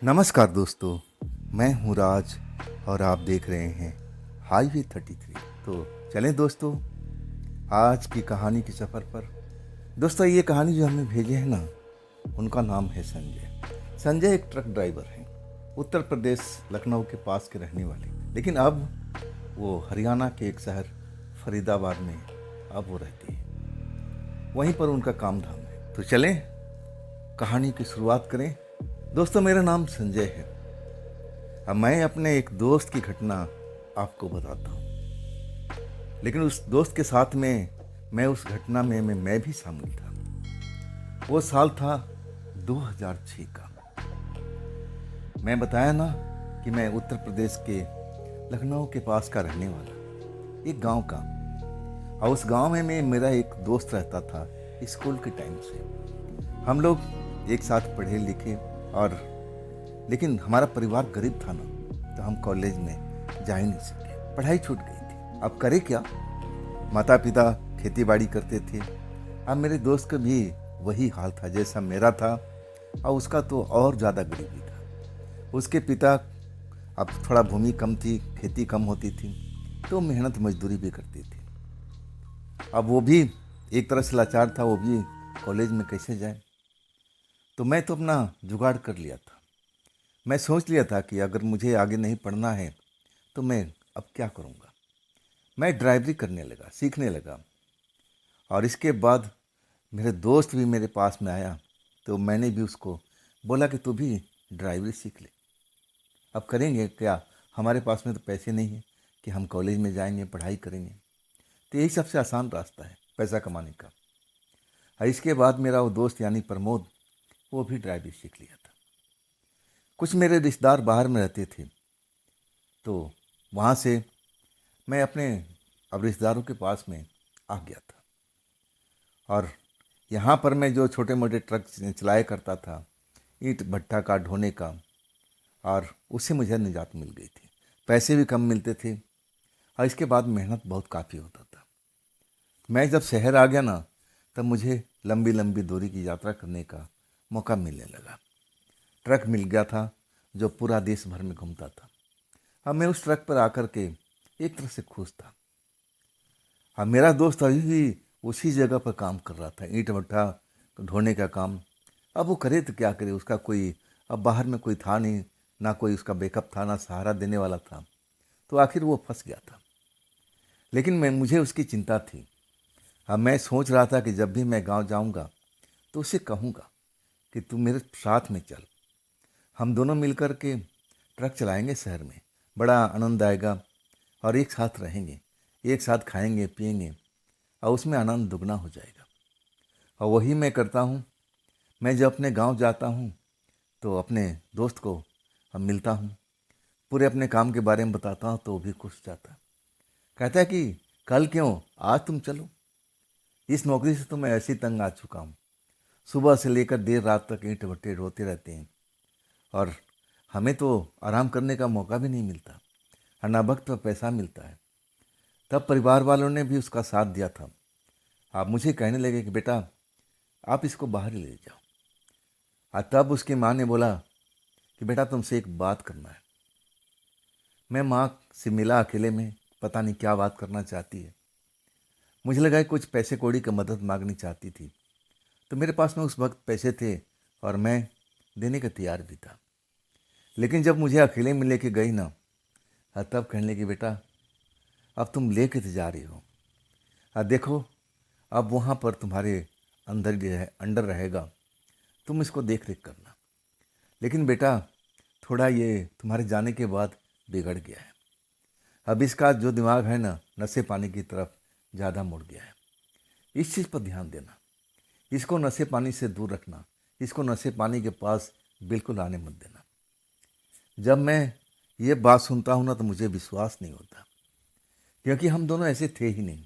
नमस्कार दोस्तों, मैं हूँ राज और आप देख रहे हैं हाईवे 33। तो चलें दोस्तों आज की कहानी के सफ़र पर। दोस्तों ये कहानी जो हमें भेजे है ना, उनका नाम है संजय। संजय एक ट्रक ड्राइवर हैं, उत्तर प्रदेश लखनऊ के पास के रहने वाले। लेकिन अब वो हरियाणा के एक शहर फरीदाबाद में अब वो रहते हैं, वहीं पर उनका काम धाम है। तो चलें कहानी की शुरुआत करें। दोस्तों मेरा नाम संजय है। अब मैं अपने एक दोस्त की घटना आपको बताता हूँ, लेकिन उस दोस्त के साथ में मैं उस घटना में मैं भी शामिल था। वो साल था 2006 का। मैं बताया ना कि मैं उत्तर प्रदेश के लखनऊ के पास का रहने वाला, एक गांव का। और उस गांव में मेरा एक दोस्त रहता था स्कूल के टाइम से। हम लोग एक साथ पढ़े लिखे, और लेकिन हमारा परिवार गरीब था ना, तो हम कॉलेज में जा ही नहीं सके, पढ़ाई छूट गई थी। अब करे क्या, माता पिता खेती बाड़ी करते थे। अब मेरे दोस्त का भी वही हाल था जैसा मेरा था, और उसका तो और ज़्यादा गरीबी था। उसके पिता, अब थोड़ा भूमि कम थी, खेती कम होती थी, तो मेहनत मजदूरी भी करती थी। अब वो भी एक तरह से लाचार था, वो भी कॉलेज में कैसे जाए। तो मैं तो अपना जुगाड़ कर लिया था। मैं सोच लिया था कि अगर मुझे आगे नहीं पढ़ना है तो मैं अब क्या करूँगा। मैं ड्राइवरी करने लगा, सीखने लगा। और इसके बाद मेरे दोस्त भी मेरे पास में आया, तो मैंने भी उसको बोला कि तू भी ड्राइवरी सीख ले। अब करेंगे क्या, हमारे पास में तो पैसे नहीं हैं कि हम कॉलेज में जाएंगे पढ़ाई करेंगे। तो यही सबसे आसान रास्ता है पैसा कमाने का। और इसके बाद मेरा वो दोस्त यानी प्रमोद, वो भी ड्राइवरी सीख लिया था। कुछ मेरे रिश्तेदार बाहर में रहते थे, तो वहाँ से मैं अपने अब रिश्तेदारों के पास में आ गया था। और यहाँ पर मैं जो छोटे मोटे ट्रक चलाया करता था, ईंट भट्टा का ढोने का, और उससे मुझे निजात मिल गई थी। पैसे भी कम मिलते थे, और इसके बाद मेहनत बहुत काफ़ी होता था। मैं जब शहर आ गया ना, तब मुझे लंबी लंबी दूरी की यात्रा करने का मौका मिलने लगा। ट्रक मिल गया था जो पूरा देश भर में घूमता था। अब मैं उस ट्रक पर आकर के एक तरह से खुश था। अब मेरा दोस्त अभी भी उसी जगह पर काम कर रहा था, ईंट भट्ठा ढोने का काम। अब वो करे तो क्या करे, उसका कोई अब बाहर में कोई था नहीं, ना कोई उसका बैकअप था, ना सहारा देने वाला था। तो आखिर वो फंस गया था। लेकिन मुझे उसकी चिंता थी। अब मैं सोच रहा था कि जब भी मैं गांव जाऊंगा तो उसे कहूँगा कि तू मेरे साथ में चल, हम दोनों मिलकर के ट्रक चलाएंगे शहर में, बड़ा आनंद आएगा। और एक साथ रहेंगे, एक साथ खाएंगे पिएंगे, और उसमें आनंद दुगना हो जाएगा। और वही मैं करता हूँ। मैं जब अपने गांव जाता हूँ तो अपने दोस्त को हम मिलता हूँ, पूरे अपने काम के बारे में बताता हूँ, तो वो भी खुश हो जाता है। कहता है कि कल क्यों, आज तुम चलो। इस नौकरी से तो मैं ऐसे ही तंग आ चुका हूँ, सुबह से लेकर देर रात तक ईंट भट्टे ढोते रहते हैं, और हमें तो आराम करने का मौका भी नहीं मिलता, और ना वक्त पर पैसा मिलता है। तब परिवार वालों ने भी उसका साथ दिया था। आप मुझे कहने लगे कि बेटा आप इसको बाहर ही ले जाओ। और तब उसकी माँ ने बोला कि बेटा तुमसे एक बात करना है। मैं माँ से मिला अकेले में, पता नहीं क्या बात करना चाहती है। मुझे लगा कि कुछ पैसे कौड़ी की मदद मांगनी चाहती थी। तो मेरे पास में उस वक्त पैसे थे, और मैं देने का तैयार भी था। लेकिन जब मुझे अकेले में लेके गई ना, तब कहने लगी बेटा अब तुम लेके तो जा रही हो, देखो अब वहाँ पर तुम्हारे अंदर जो है अंडर रहेगा, तुम इसको देख रेख करना। लेकिन बेटा थोड़ा ये तुम्हारे जाने के बाद बिगड़ गया है। अब इसका जो दिमाग है ना, नशे पानी की तरफ ज़्यादा मुड़ गया है। इस चीज़ पर ध्यान देना, इसको नशे पानी से दूर रखना, इसको नशे पानी के पास बिल्कुल आने मत देना। जब मैं ये बात सुनता हूँ ना, तो मुझे विश्वास नहीं होता, क्योंकि हम दोनों ऐसे थे ही नहीं।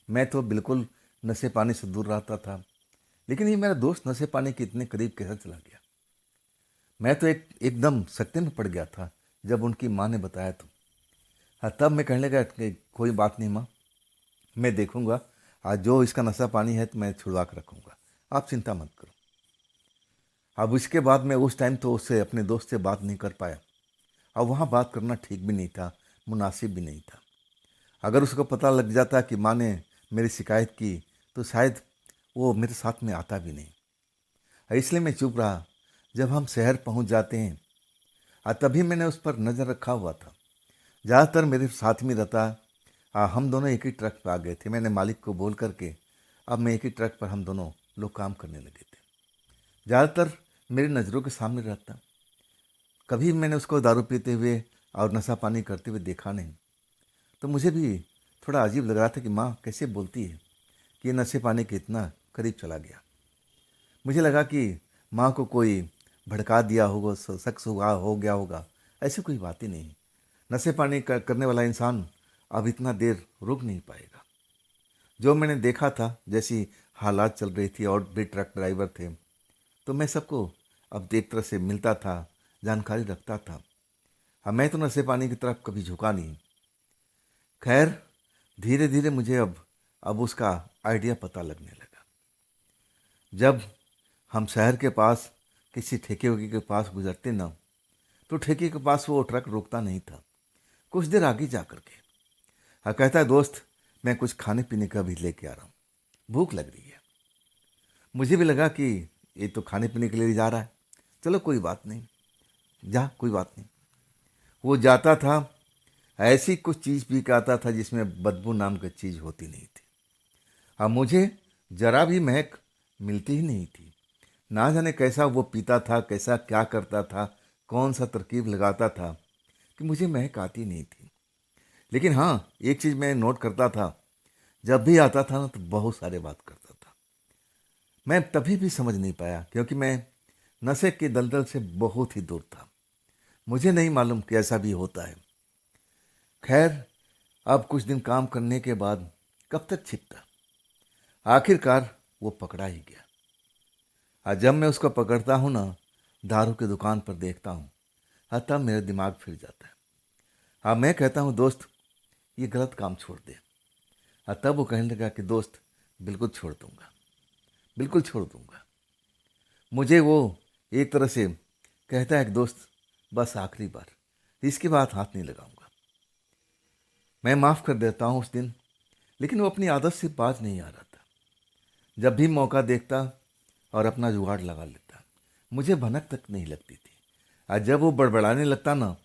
मैं तो बिल्कुल नशे पानी से दूर रहता था, लेकिन ये मेरा दोस्त नशे पानी के इतने करीब कैसे चला गया। मैं तो एकदम सत्य में पड़ गया था जब उनकी माँ ने बताया तो। हाँ, तब मैं कहने लगा कि कोई बात नहीं माँ, मैं देखूंगा, आज जो इसका नशा पानी है तो मैं छुड़वा कर रखूंगा, आप चिंता मत करो। अब इसके बाद मैं उस टाइम तो उससे अपने दोस्त से बात नहीं कर पाया। अब वहाँ बात करना ठीक भी नहीं था, मुनासिब भी नहीं था। अगर उसको पता लग जाता कि माँ ने मेरी शिकायत की तो शायद वो मेरे साथ में आता भी नहीं। इसलिए मैं चुप रहा। जब हम शहर पहुँच जाते हैं तभी मैंने उस पर नज़र रखा हुआ था। ज़्यादातर मेरे साथ में रहता। हम दोनों एक ही ट्रक पर आ गए थे। मैंने मालिक को बोल करके अब मैं एक ही ट्रक पर हम दोनों लोग काम करने लगे थे। ज़्यादातर मेरी नज़रों के सामने रहता। कभी मैंने उसको दारू पीते हुए और नशा पानी करते हुए देखा नहीं। तो मुझे भी थोड़ा अजीब लग रहा था कि माँ कैसे बोलती है कि ये नशे पानी के इतना करीब चला गया। मुझे लगा कि माँ को कोई भड़का दिया होगा, शख्स हुआ हो गया होगा। ऐसी कोई बात ही नहीं। नशे पानी करने वाला इंसान अब इतना देर रुक नहीं पाएगा। जो मैंने देखा था, जैसी हालात चल रही थी और भी ट्रक ड्राइवर थे, तो मैं सबको अब एक तरह से मिलता था, जानकारी रखता था। मैं तो नशे पानी की तरफ कभी झुका नहीं। खैर, धीरे धीरे मुझे अब उसका आइडिया पता लगने लगा। जब हम शहर के पास किसी ठेके वेके के पास गुजरते ना, तो ठेके के पास वो ट्रक रुकता नहीं था। कुछ देर आगे जा कर के कहता है, दोस्त मैं कुछ खाने पीने का भी लेके आ रहा हूँ, भूख लग रही है। मुझे भी लगा कि ये तो खाने पीने के लिए जा रहा है, चलो कोई बात नहीं, जा कोई बात नहीं। वो जाता था, ऐसी कुछ चीज़ पी के आता था जिसमें बदबू नाम की चीज़ होती नहीं थी। अब मुझे जरा भी महक मिलती ही नहीं थी। ना जाने कैसा वो पीता था, कैसा क्या करता था, कौन सा तरकीब लगाता था कि मुझे महक आती नहीं थी। लेकिन हाँ, एक चीज़ मैं नोट करता था, जब भी आता था ना तो बहुत सारे बात करता था। मैं तभी भी समझ नहीं पाया क्योंकि मैं नशे के दलदल से बहुत ही दूर था। मुझे नहीं मालूम कि ऐसा भी होता है। खैर, अब कुछ दिन काम करने के बाद कब तक छिपता, आखिरकार वो पकड़ा ही गया। और जब मैं उसको पकड़ता हूँ ना, दारू की दुकान पर देखता हूँ, तब मेरा दिमाग फिर जाता है। हाँ, मैं कहता हूँ दोस्त ये गलत काम छोड़ दे। तब वो कहने लगा कि दोस्त बिल्कुल छोड़ दूंगा, बिल्कुल छोड़ दूंगा। मुझे वो एक तरह से कहता है कि दोस्त बस आखिरी बार, इसके बाद हाथ नहीं लगाऊंगा। मैं माफ़ कर देता हूँ उस दिन, लेकिन वो अपनी आदत से बाज नहीं आ रहा था। जब भी मौका देखता और अपना जुगाड़ लगा लेता, मुझे भनक तक नहीं लगती थी। और जब वो बड़बड़ाने लगता ना,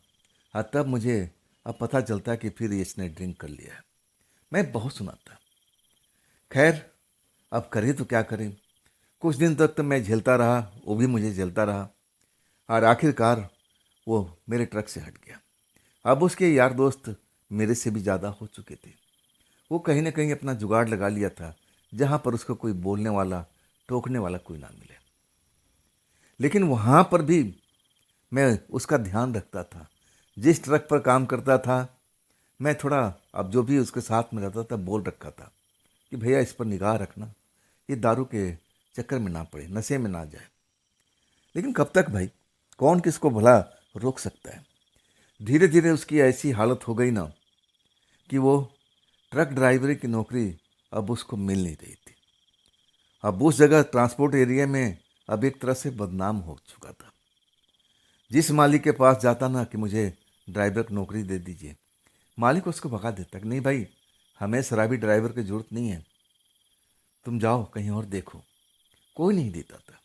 तब मुझे अब पता चलता कि फिर इसने ड्रिंक कर लिया है। मैं बहुत सुनाता। खैर, अब करे तो क्या करें। कुछ दिन तक तो मैं झेलता रहा, वो भी मुझे झेलता रहा, और आखिरकार वो मेरे ट्रक से हट गया। अब उसके यार दोस्त मेरे से भी ज़्यादा हो चुके थे। वो कहीं ना कहीं अपना जुगाड़ लगा लिया था, जहाँ पर उसको कोई बोलने वाला, टोकने वाला कोई ना मिले। लेकिन वहाँ पर भी मैं उसका ध्यान रखता था। जिस ट्रक पर काम करता था, मैं थोड़ा, अब जो भी उसके साथ में रहता था, बोल रखा था कि भैया इस पर निगाह रखना, ये दारू के चक्कर में ना पड़े, नशे में ना जाए। लेकिन कब तक भाई, कौन किसको भला रोक सकता है। धीरे धीरे उसकी ऐसी हालत हो गई ना कि वो ट्रक ड्राइवरी की नौकरी अब उसको मिल नहीं रही थी। अब उस जगह ट्रांसपोर्ट एरिया में अब एक तरह से बदनाम हो चुका था। जिस मालिक के पास जाता ना कि मुझे ड्राइवर की नौकरी दे दीजिए, मालिक उसको भगा देता कि नहीं भाई, हमें शराबी ड्राइवर की ज़रूरत नहीं है, तुम जाओ कहीं और देखो। कोई नहीं देता था।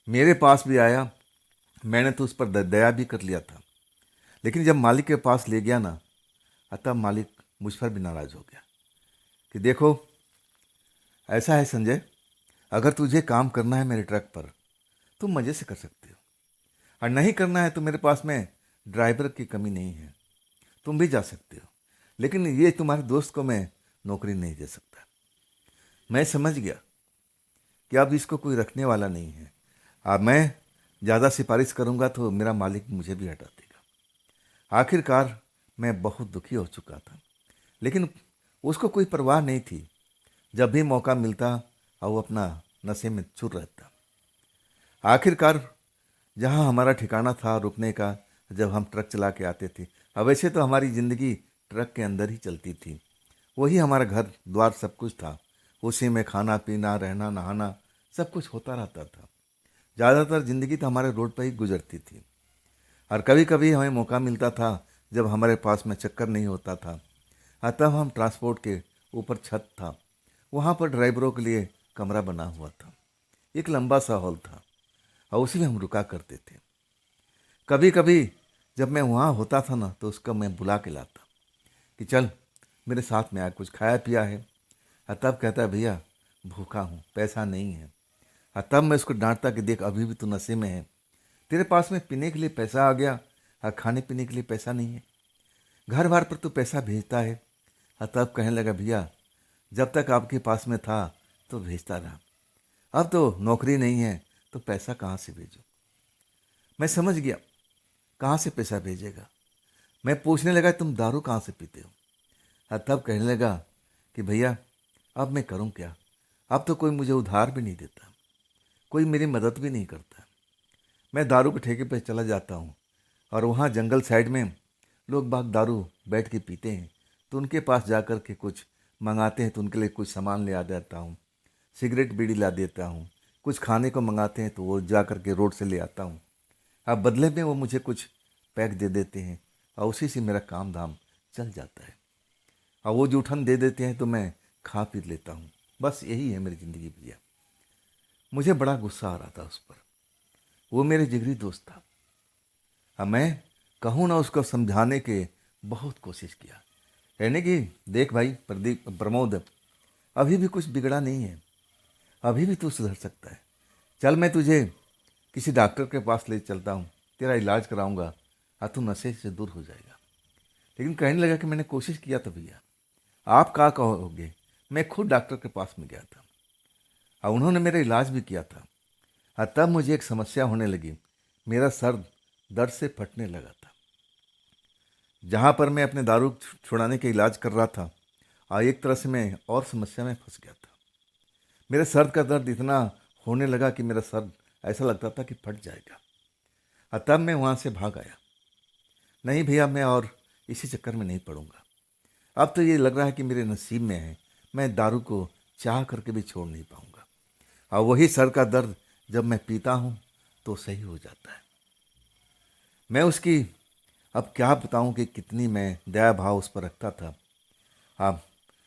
मेरे पास भी आया, मैंने तो उस पर दया भी कर लिया था। लेकिन जब मालिक के पास ले गया ना, तब मालिक मुझ पर भी नाराज़ हो गया कि देखो, ऐसा है संजय, अगर तुझे काम करना है मेरे ट्रक पर, तुम मज़े से कर सकते हो, और नहीं करना है तो मेरे पास में ड्राइवर की कमी नहीं है, तुम भी जा सकते हो। लेकिन ये तुम्हारे दोस्त को मैं नौकरी नहीं दे सकता। मैं समझ गया कि अब इसको कोई रखने वाला नहीं है। अब मैं ज़्यादा सिफारिश करूँगा तो मेरा मालिक मुझे भी हटा देगा। आखिरकार मैं बहुत दुखी हो चुका था, लेकिन उसको कोई परवाह नहीं थी। जब भी मौका मिलता और वो अपना नशे में चूर रहता। आखिरकार जहाँ हमारा ठिकाना था रुकने का, जब हम ट्रक चला के आते थे, अब वैसे तो हमारी ज़िंदगी ट्रक के अंदर ही चलती थी। वही हमारा घर द्वार सब कुछ था। उसी में खाना पीना, रहना, नहाना सब कुछ होता रहता था। ज़्यादातर ज़िंदगी तो हमारे रोड पर ही गुजरती थी और कभी कभी हमें मौका मिलता था जब हमारे पास में चक्कर नहीं होता था, तब हम ट्रांसपोर्ट के ऊपर छत था, वहाँ पर ड्राइवरों के लिए कमरा बना हुआ था। एक लंबा सा हॉल था और उसी में हम रुका करते थे। कभी कभी जब मैं वहाँ होता था ना तो उसका मैं बुला के लाता कि चल मेरे साथ में आ, कुछ खाया पिया है। तब कहता है भैया भूखा हूँ, पैसा नहीं है। तब मैं उसको डांटता कि देख अभी भी तू नशे में है, तेरे पास में पीने के लिए पैसा आ गया और खाने पीने के लिए पैसा नहीं है, घर बार पर तू पैसा भेजता है। तब कहने लगा भैया जब तक आपके पास में था तो भेजता रहा, अब तो नौकरी नहीं है तो पैसा कहाँ से भेजूं। मैं समझ गया कहाँ से पैसा भेजेगा। मैं पूछने लगा तुम दारू कहाँ से पीते हो। तब कहने लगा कि भैया अब मैं करूं क्या, अब तो कोई मुझे उधार भी नहीं देता, कोई मेरी मदद भी नहीं करता। मैं दारू के ठेके पे चला जाता हूँ और वहाँ जंगल साइड में लोग बाग दारू बैठ के पीते हैं, तो उनके पास जा कर के कुछ मंगाते हैं तो उनके लिए कुछ सामान ले आ देता हूँ, सिगरेट बीड़ी ला देता हूँ। कुछ खाने को मंगाते हैं तो वो जा कर के रोड से ले आता हूँ। अब बदले में वो मुझे कुछ पैक दे देते हैं और उसी से मेरा काम धाम चल जाता है। और वो जूठन दे देते हैं तो मैं खा पी लेता हूँ। बस यही है मेरी ज़िंदगी भैया। मुझे बड़ा गुस्सा आ रहा था उस पर, वो मेरे जिगरी दोस्त था। अब मैं कहूँ ना उसको समझाने के बहुत कोशिश किया, कहने की देख भाई प्रदीप प्रमोद, अभी भी कुछ बिगड़ा नहीं है, अभी भी तू सुधर सकता है। चल मैं तुझे किसी डॉक्टर के पास ले चलता हूँ, तेरा इलाज कराऊंगा और तू नशे से दूर हो जाएगा। लेकिन कहने लगा कि मैंने कोशिश किया था भैया, आप क्या कहोगे, मैं खुद डॉक्टर के पास में गया था और उन्होंने मेरा इलाज भी किया था। और तब मुझे एक समस्या होने लगी, मेरा सर दर्द से फटने लगा था। जहाँ पर मैं अपने दारू छुड़ाने के इलाज कर रहा था और एक तरह से मैं और समस्या में फंस गया था। मेरे सर का दर्द इतना होने लगा कि मेरा सर ऐसा लगता था कि फट जाएगा। और तब मैं वहाँ से भाग आया, नहीं भैया मैं और इसी चक्कर में नहीं पड़ूंगा। अब तो ये लग रहा है कि मेरे नसीब में है, मैं दारू को चाह करके भी छोड़ नहीं पाऊंगा। और वही सर का दर्द जब मैं पीता हूँ तो सही हो जाता है। मैं उसकी अब क्या बताऊं कि कितनी मैं दया भाव उस पर रखता था। हाँ,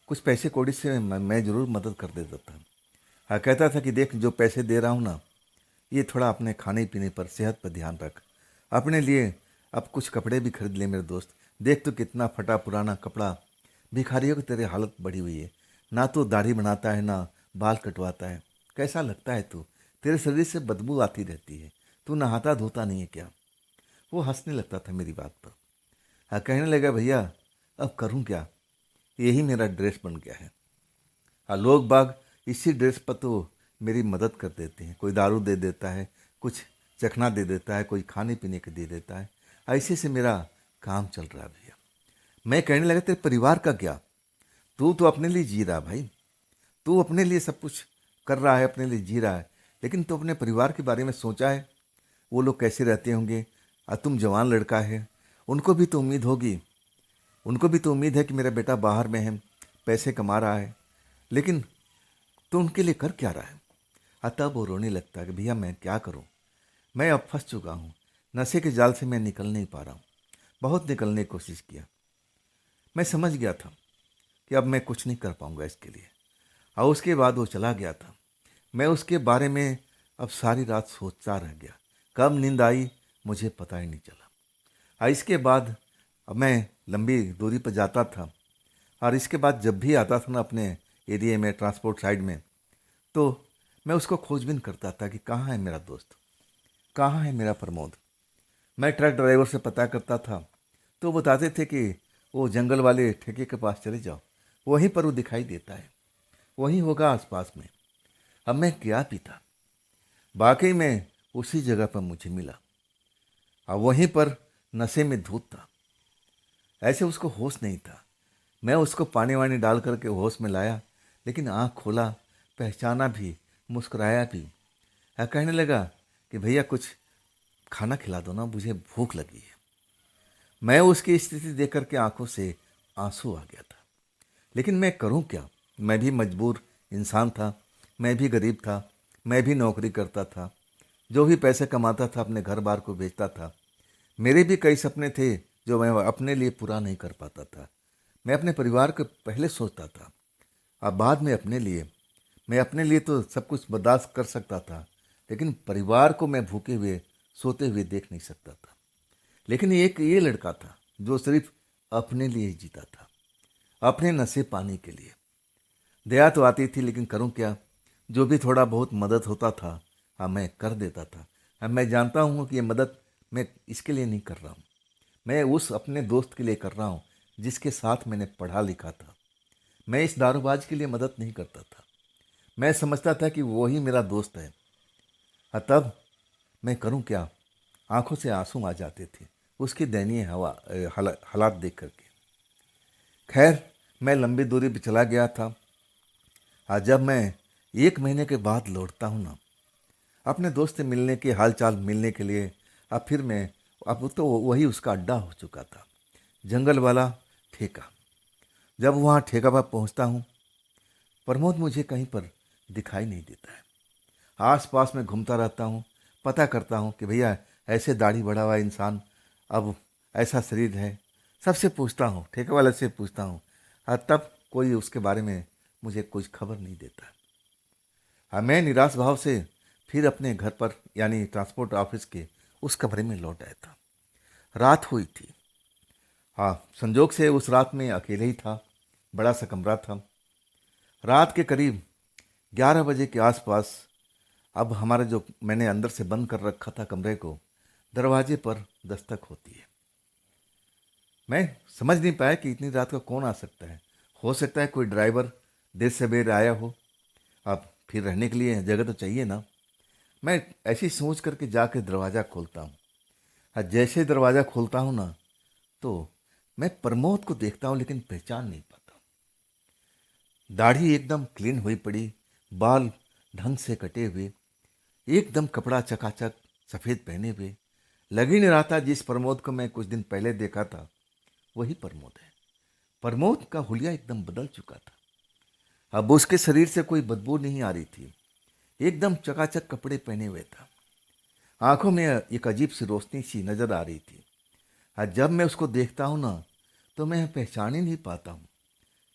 कुछ पैसे कौड़ी से मैं ज़रूर मदद कर देता था। हाँ, कहता था कि देख जो पैसे दे रहा हूँ ना, ये थोड़ा अपने खाने पीने पर, सेहत पर ध्यान रख, अपने लिए अब कुछ कपड़े भी खरीद ले मेरे दोस्त। देख तो कितना फटा पुराना कपड़ा, भिखारियों की तेरी हालत बढ़ी हुई है, ना तो दाढ़ी बनाता है ना बाल कटवाता है, कैसा लगता है तू, तेरे शरीर से बदबू आती रहती है, तू नहाता धोता नहीं है क्या। वो हंसने लगता था मेरी बात पर। हाँ, कहने लगा भैया अब करूँ क्या, यही मेरा ड्रेस बन गया है। हाँ, लोग बाग इसी ड्रेस पर तो मेरी मदद कर देते हैं, कोई दारू दे देता है, कुछ चखना दे देता है, कोई खाने पीने के दे देता है, ऐसे से मेरा काम चल रहा है भैया। मैं कहने लगा तेरे परिवार का क्या, तू तो अपने लिए जी रहा भाई, तू अपने लिए सब कुछ कर रहा है, अपने लिए जी रहा है, लेकिन तू अपने परिवार के बारे में सोचा है, वो लोग कैसे रहते होंगे। और तुम जवान लड़का है, उनको भी तो उम्मीद होगी, उनको भी तो उम्मीद है कि मेरा बेटा बाहर में है, पैसे कमा रहा है, लेकिन तू उनके लिए कर क्या रहा है। तब वो रोने लगता है कि भैया मैं क्या करूं, मैं अब फंस चुका हूं, नशे के जाल से मैं निकल नहीं पा रहा हूं, बहुत निकलने की कोशिश किया। मैं समझ गया था कि अब मैं कुछ नहीं कर पाऊंगा इसके लिए। और उसके बाद वो चला गया था। मैं उसके बारे में अब सारी रात सोचता रह गया, कब नींद आई मुझे पता ही नहीं चला। और इसके बाद अब मैं लंबी दूरी पर जाता था और इसके बाद जब भी आता था ना अपने एरिया में ट्रांसपोर्ट साइड में, तो मैं उसको खोजबीन करता था कि कहाँ है मेरा दोस्त, कहाँ है मेरा प्रमोद। मैं ट्रक ड्राइवर से पता करता था तो बताते थे कि वो जंगल वाले ठेके के पास चले जाओ, वहीं पर वो दिखाई देता है, वहीं होगा आसपास में। अब मैं क्या पीता, वाकई में उसी जगह पर मुझे मिला और वहीं पर नशे में धूत था। ऐसे उसको होश नहीं था, मैं उसको पानी वानी डाल करके होश में लाया, लेकिन आँख खोला, पहचाना भी, मुस्कुराया भी। कहने लगा कि भैया कुछ खाना खिला दो ना, मुझे भूख लगी है। मैं उसकी स्थिति देख करके आंखों से आंसू आ गया था, लेकिन मैं करूं क्या, मैं भी मजबूर इंसान था, मैं भी गरीब था, मैं भी नौकरी करता था, जो भी पैसे कमाता था अपने घर बार को बेचता था। मेरे भी कई सपने थे जो मैं अपने लिए पूरा नहीं कर पाता था। मैं अपने परिवार को पहले सोचता था, अब बाद में अपने लिए। मैं अपने लिए तो सब कुछ बर्दाश्त कर सकता था, लेकिन परिवार को मैं भूखे हुए सोते हुए देख नहीं सकता था। लेकिन एक ये लड़का था जो सिर्फ अपने लिए ही जीता था, अपने नशे पाने के लिए। दया तो आती थी, लेकिन करूं क्या। जो भी थोड़ा बहुत मदद होता था, हाँ, मैं कर देता था। अब मैं जानता हूँ कि ये मदद मैं इसके लिए नहीं कर रहा हूँ, मैं उस अपने दोस्त के लिए कर रहा हूँ जिसके साथ मैंने पढ़ा लिखा था। मैं इस दारूबाज के लिए मदद नहीं करता था। मैं समझता था कि वो ही मेरा दोस्त है। तब मैं करूं क्या। आंखों से आंसू आ जाते थे उसकी दयनीय हालात देख करके। खैर, मैं लंबी दूरी पर चला गया था। आज जब मैं 1 महीने के बाद लौटता हूँ ना, अपने दोस्त से मिलने के हाल चाल मिलने के लिए, अब तो वही उसका अड्डा हो चुका था, जंगल वाला ठेका। जब वहाँ ठेका पर पहुँचता हूँ, प्रमोद मुझे कहीं पर दिखाई नहीं देता है। आस पास में घूमता रहता हूँ, पता करता हूँ कि भैया ऐसे दाढ़ी बढ़ा हुआ इंसान, अब ऐसा शरीर है। सबसे पूछता हूँ, ठेके वाले से पूछता हूँ, तब कोई उसके बारे में मुझे कुछ खबर नहीं देता। मैं निराश भाव से फिर अपने घर पर यानी ट्रांसपोर्ट ऑफिस के उस कमरे में लौट आया था। रात हुई थी। हाँ, संजोग से उस रात में अकेले ही था। बड़ा सा कमरा था। रात के करीब 11 बजे के आसपास, अब हमारा जो मैंने अंदर से बंद कर रखा था कमरे को, दरवाजे पर दस्तक होती है। मैं समझ नहीं पाया कि इतनी रात को कौन आ सकता है। हो सकता है कोई ड्राइवर देर सवेर आया हो। अब फिर रहने के लिए जगह तो चाहिए ना। मैं ऐसी सोच करके जाके दरवाज़ा खोलता हूँ। जैसे दरवाज़ा खोलता हूँ ना, तो मैं प्रमोद को देखता हूँ, लेकिन पहचान नहीं पाता। दाढ़ी एकदम क्लीन हुई पड़ी, बाल ढंग से कटे हुए, एकदम कपड़ा चकाचक सफ़ेद पहने हुए। लग ही नहीं रहा था जिस प्रमोद को मैं कुछ दिन पहले देखा था वही प्रमोद है। प्रमोद का हुलिया एकदम बदल चुका था। अब उसके शरीर से कोई बदबू नहीं आ रही थी। एकदम चकाचक कपड़े पहने हुए था। आंखों में एक अजीब सी रोशनी सी नजर आ रही थी। जब मैं उसको देखता हूँ ना, तो मैं पहचान ही नहीं पाता हूँ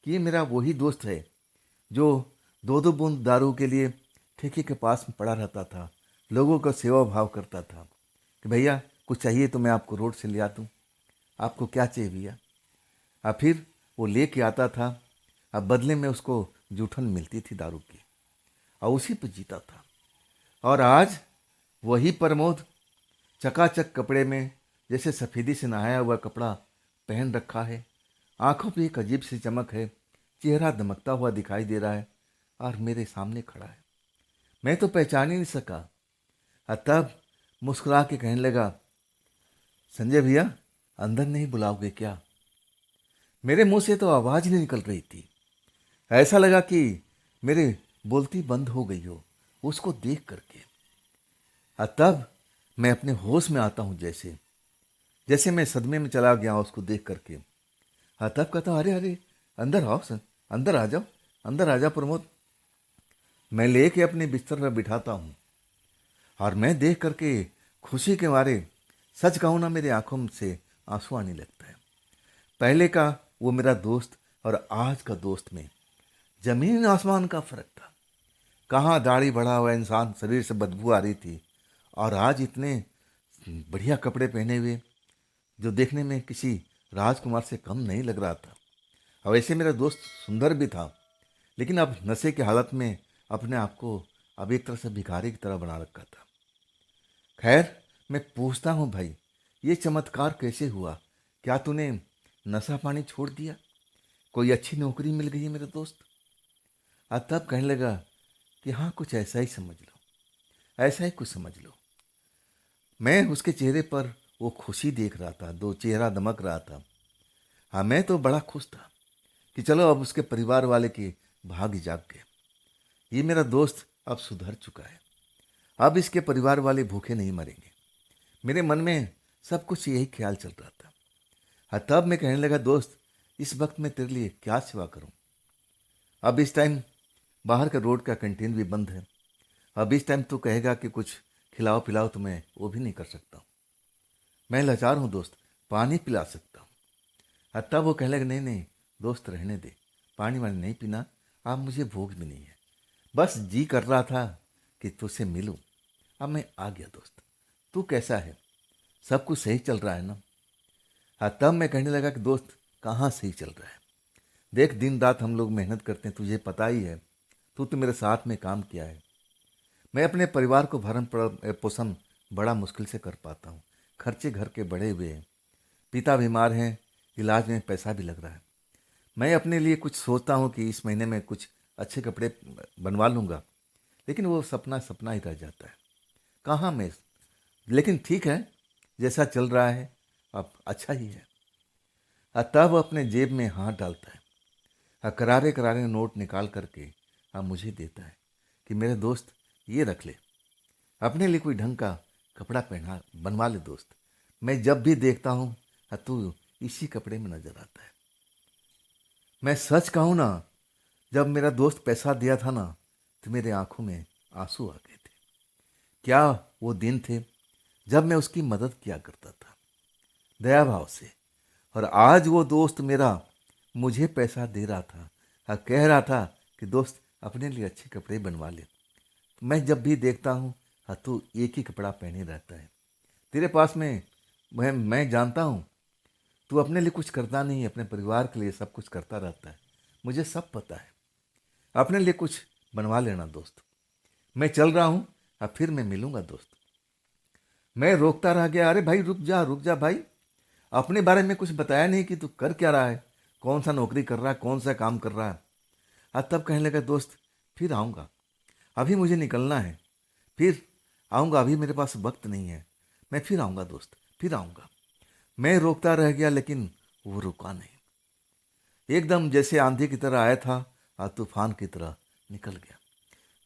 कि ये मेरा वही दोस्त है जो दो दो बूंद दारू के लिए ठेके के पास में पड़ा रहता था, लोगों का सेवा भाव करता था कि भैया कुछ चाहिए तो मैं आपको रोड से ले आता हूँ, आपको क्या चाहिए भैया। फिर वो ले के आता था। अब बदले में उसको जूठन मिलती थी दारू की, और उसी पर जीता था। और आज वही प्रमोद चकाचक कपड़े में, जैसे सफ़ेदी से नहाया हुआ कपड़ा पहन रखा है, आंखों पे एक अजीब सी चमक है, चेहरा दमकता हुआ दिखाई दे रहा है और मेरे सामने खड़ा है। मैं तो पहचान ही नहीं सका। तब मुस्कुरा के कहने लगा, संजय भैया, अंदर नहीं बुलाओगे क्या। मेरे मुंह से तो आवाज़ नहीं निकल रही थी। ऐसा लगा कि मेरे बोलती बंद हो गई हो उसको देख करके। तब मैं अपने होश में आता हूँ, जैसे जैसे मैं सदमे में चला गया उसको देख करके। तब कहता हूँ, अरे अरे, अंदर आओ सर, अंदर आ जाओ, अंदर आ जाओ प्रमोद। मैं लेके अपने बिस्तर पर बिठाता हूँ, और मैं देख करके खुशी के मारे, सच कहूँ ना, मेरी आंखों से आंसू आने लगता है। पहले का वो मेरा दोस्त और आज का दोस्त में जमीन आसमान का फर्क था। कहाँ दाढ़ी बढ़ा हुआ इंसान, शरीर से बदबू आ रही थी, और आज इतने बढ़िया कपड़े पहने हुए जो देखने में किसी राजकुमार से कम नहीं लग रहा था। और वैसे मेरा दोस्त सुंदर भी था, लेकिन अब नशे की हालत में अपने आप को अब एक तरह से भिखारी की तरह बना रखा था। खैर, मैं पूछता हूँ, भाई ये चमत्कार कैसे हुआ। क्या तूने नशा पानी छोड़ दिया, कोई अच्छी नौकरी मिल गई है मेरे दोस्त। तब कहने लगा कि हाँ, कुछ ऐसा ही समझ लो, ऐसा ही कुछ समझ लो। मैं उसके चेहरे पर वो खुशी देख रहा था, दो चेहरा दमक रहा था। हाँ, मैं तो बड़ा खुश था कि चलो अब उसके परिवार वाले के भाग जाग गए। ये मेरा दोस्त अब सुधर चुका है, अब इसके परिवार वाले भूखे नहीं मरेंगे। मेरे मन में सब कुछ यही ख्याल चल रहा था। तब मैं कहने लगा, दोस्त इस वक्त मैं तेरे लिए क्या सेवा करूं। अब इस टाइम बाहर का रोड का कैंटीन भी बंद है। अब इस टाइम तू कहेगा कि कुछ खिलाओ पिलाओ तुम्हें वो भी नहीं कर सकता हूँ। मैं लाचार हूँ दोस्त, पानी पिला सकता हूँ। तब वो कहने लगे नहीं नहीं दोस्त रहने दे, पानी वानी नहीं पीना, अब मुझे भूख भी नहीं है, बस जी कर रहा था कि तुझसे मिलूं। अब मैं आ गया दोस्त, तू कैसा है, सब कुछ सही चल रहा है ना? तब मैं कहने लगा कि दोस्त कहाँ सही चल रहा है, देख दिन रात हम लोग मेहनत करते हैं, तुझे पता ही है, तू तो मेरे साथ में काम किया है। मैं अपने परिवार को भरण पोषण बड़ा मुश्किल से कर पाता हूँ, खर्चे घर के बढ़े हुए हैं, पिता बीमार हैं, इलाज में पैसा भी लग रहा है। मैं अपने लिए कुछ सोचता हूँ कि इस महीने में कुछ अच्छे कपड़े बनवा लूँगा, लेकिन वो सपना सपना ही रह जाता है। कहाँ मैं, लेकिन ठीक है, जैसा चल रहा है अब अच्छा ही है। तब अपने जेब में हाथ डालता है, करारे करारे नोट निकाल करके मुझे देता है कि मेरे दोस्त ये रख ले, अपने लिए कोई ढंग का कपड़ा पहना बनवा ले दोस्त, मैं जब भी देखता हूँ तू इसी कपड़े में नजर आता है। मैं सच कहूँ ना, जब मेरा दोस्त पैसा दिया था ना, तो मेरे आंखों में आंसू आ गए थे। क्या वो दिन थे जब मैं उसकी मदद किया करता था दया भाव से, और आज वो दोस्त मेरा मुझे पैसा दे रहा था और कह रहा था कि दोस्त अपने लिए अच्छे कपड़े बनवा ले। मैं जब भी देखता हूँ तू एक ही कपड़ा पहने रहता है, तेरे पास में मैं जानता हूँ तू अपने लिए कुछ करता नहीं है, अपने परिवार के लिए सब कुछ करता रहता है, मुझे सब पता है, अपने लिए कुछ बनवा लेना दोस्त। मैं चल रहा हूँ, अब फिर मैं मिलूंगा दोस्त। मैं रोकता रह गया, अरे भाई रुक जा भाई, अपने बारे में कुछ बताया नहीं कि तू कर क्या रहा है, कौन सा नौकरी कर रहा है, कौन सा काम कर रहा है। तब कहने लगा दोस्त फिर आऊँगा, अभी मुझे निकलना है, फिर आऊँगा, अभी मेरे पास वक्त नहीं है, मैं फिर आऊँगा दोस्त, फिर आऊँगा। मैं रोकता रह गया लेकिन वो रुका नहीं, एकदम जैसे आंधी की तरह आया था और तूफान की तरह निकल गया।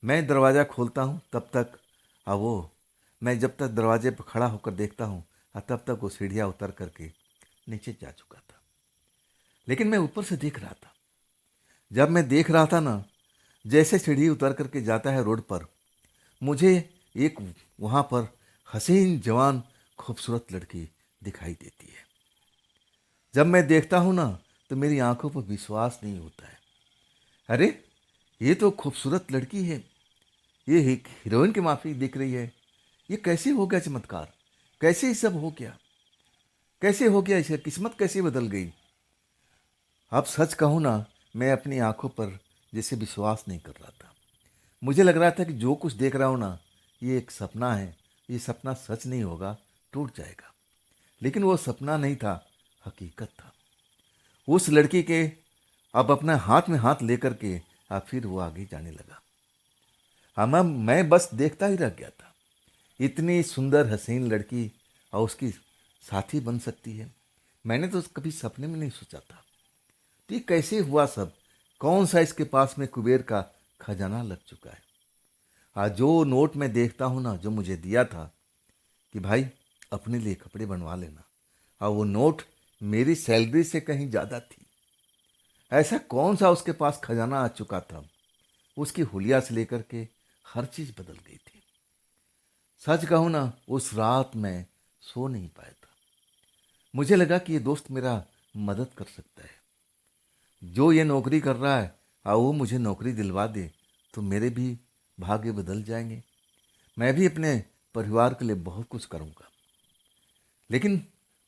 मैं दरवाज़ा खोलता हूँ तब तक वो, मैं जब तक दरवाजे पर खड़ा होकर देखता हूँ तब तक वो सीढ़ियाँ उतर करके नीचे जा चुका था। लेकिन मैं ऊपर से देख रहा था, जब मैं देख रहा था ना, जैसे सीढ़ी उतर करके जाता है रोड पर, मुझे एक वहाँ पर हसीन जवान खूबसूरत लड़की दिखाई देती है। जब मैं देखता हूँ ना, तो मेरी आंखों पर विश्वास नहीं होता है। अरे ये तो खूबसूरत लड़की है, ये एक हीरोइन की माफी दिख रही है, ये कैसे हो गया चमत्कार, कैसे ये सब हो गया, कैसे हो गया, इसे किस्मत कैसे बदल गई। अब सच कहूँ ना, मैं अपनी आंखों पर जैसे विश्वास नहीं कर रहा था, मुझे लग रहा था कि जो कुछ देख रहा हूँ ना, ये एक सपना है, ये सपना सच नहीं होगा, टूट जाएगा। लेकिन वो सपना नहीं था, हकीकत था। उस लड़की के अब अपना हाथ में हाथ लेकर के फिर वो आगे जाने लगा। मैं बस देखता ही रह गया था, इतनी सुंदर हसीन लड़की और उसकी साथी बन सकती है, मैंने तो कभी सपने में नहीं सोचा था। तो ये कैसे हुआ सब, कौन सा इसके पास में कुबेर का खजाना लग चुका है। आज जो नोट मैं देखता हूँ ना, जो मुझे दिया था कि भाई अपने लिए कपड़े बनवा लेना, और वो नोट मेरी सैलरी से कहीं ज़्यादा थी। ऐसा कौन सा उसके पास खजाना आ चुका था, उसकी हुलिया से लेकर के हर चीज़ बदल गई थी। सच कहूँ ना, उस रात मैं सो नहीं पाया था, मुझे लगा कि ये दोस्त मेरा मदद कर सकता है, जो ये नौकरी कर रहा है और वो मुझे नौकरी दिलवा दे तो मेरे भी भाग्य बदल जाएंगे, मैं भी अपने परिवार के लिए बहुत कुछ करूँगा। लेकिन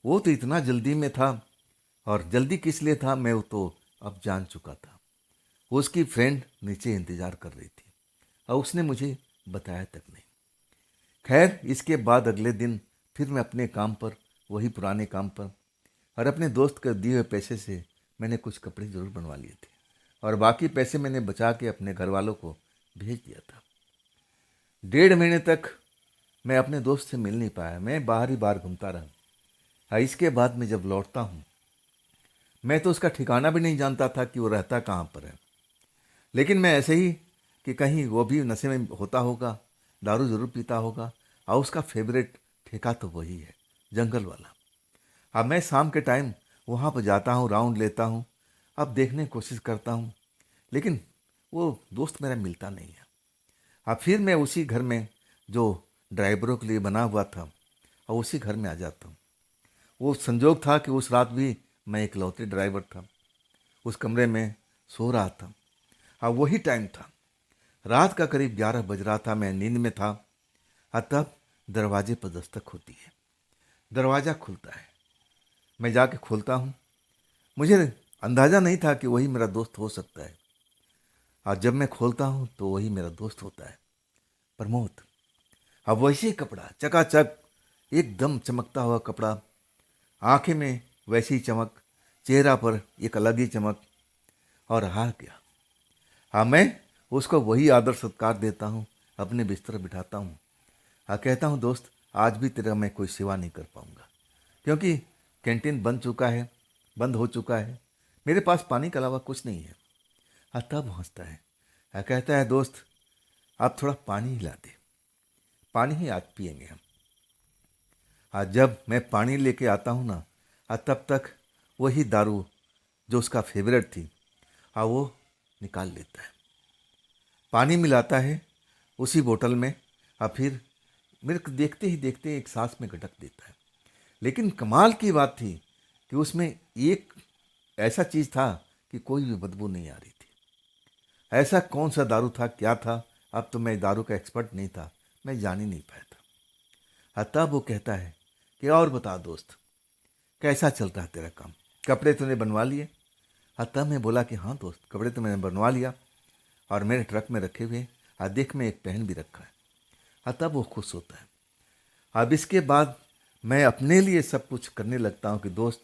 वो तो इतना जल्दी में था, और जल्दी किस लिए था मैं वो तो अब जान चुका था। उसकी फ्रेंड नीचे इंतज़ार कर रही थी और उसने मुझे बताया तक नहीं। खैर इसके बाद अगले दिन फिर मैं अपने काम पर, वही पुराने काम पर, और अपने दोस्त के दिए हुए पैसे से मैंने कुछ कपड़े ज़रूर बनवा लिए थे, और बाकी पैसे मैंने बचा के अपने घर वालों को भेज दिया था। 1.5 महीने तक मैं अपने दोस्त से मिल नहीं पाया, मैं बाहर ही बाहर घूमता रहा। इसके बाद मैं जब लौटता हूँ, मैं तो उसका ठिकाना भी नहीं जानता था कि वो रहता कहाँ पर है। लेकिन मैं ऐसे ही कि कहीं वो भी नशे में होता होगा, दारू ज़रूर पीता होगा, और उसका फेवरेट ठेका तो वही है, जंगल वाला। अब मैं शाम के टाइम वहाँ पर जाता हूँ, राउंड लेता हूँ, अब देखने की कोशिश करता हूँ, लेकिन वो दोस्त मेरा मिलता नहीं है। अब फिर मैं उसी घर में जो ड्राइवरों के लिए बना हुआ था और उसी घर में आ जाता हूँ। वो संजोग था कि उस रात भी मैं इकलौते ड्राइवर था, उस कमरे में सो रहा था। हाँ, वही टाइम था, रात का करीब 11 बज रहा था, मैं नींद में था। तब दरवाजे पर दस्तक होती है, दरवाज़ा खुलता है, मैं जाके खोलता हूँ। मुझे अंदाज़ा नहीं था कि वही मेरा दोस्त हो सकता है, और जब मैं खोलता हूँ तो वही मेरा दोस्त होता है, प्रमोद। अब वैसे ही कपड़ा चकाचक, एकदम चमकता हुआ कपड़ा, आंखें में वैसी ही चमक, चेहरा पर एक अलग ही चमक, और हार गया। हाँ, मैं उसको वही आदर सत्कार देता हूँ, अपने बिस्तर बिठाता हूँ। हाँ, कहता हूँ दोस्त, आज भी तेरा मैं कोई सेवा नहीं कर पाऊँगा, क्योंकि कैंटीन बन चुका है, बंद हो चुका है, मेरे पास पानी के अलावा कुछ नहीं है। हाँ, तब हंसता है। हाँ, कहता है दोस्त, आप थोड़ा पानी ही ला दे, पानी ही आज पियेंगे हम। हाँ, जब मैं पानी लेके आता हूँ ना, हाँ, तब तक वही दारू जो उसका फेवरेट थी, हाँ, वो निकाल लेता है, पानी मिलाता है उसी बोतल में। फिर मेरे को देखते ही देखते एक सांस में गटक देता है। लेकिन कमाल की बात थी कि उसमें एक ऐसा चीज़ था कि कोई भी बदबू नहीं आ रही थी। ऐसा कौन सा दारू था, क्या था, अब तो मैं दारू का एक्सपर्ट नहीं था, मैं जान ही नहीं पाया था। तब वो कहता है कि और बता दोस्त, कैसा चल रहा है तेरा काम, कपड़े तूने बनवा लिए? तब मैं बोला कि हाँ दोस्त, कपड़े तो मैंने बनवा लिया और मेरे ट्रक में रखे हुए हैं, देख में एक पहन भी रखा है। तब वो खुश होता है। अब इसके बाद मैं अपने लिए सब कुछ करने लगता हूँ कि दोस्त,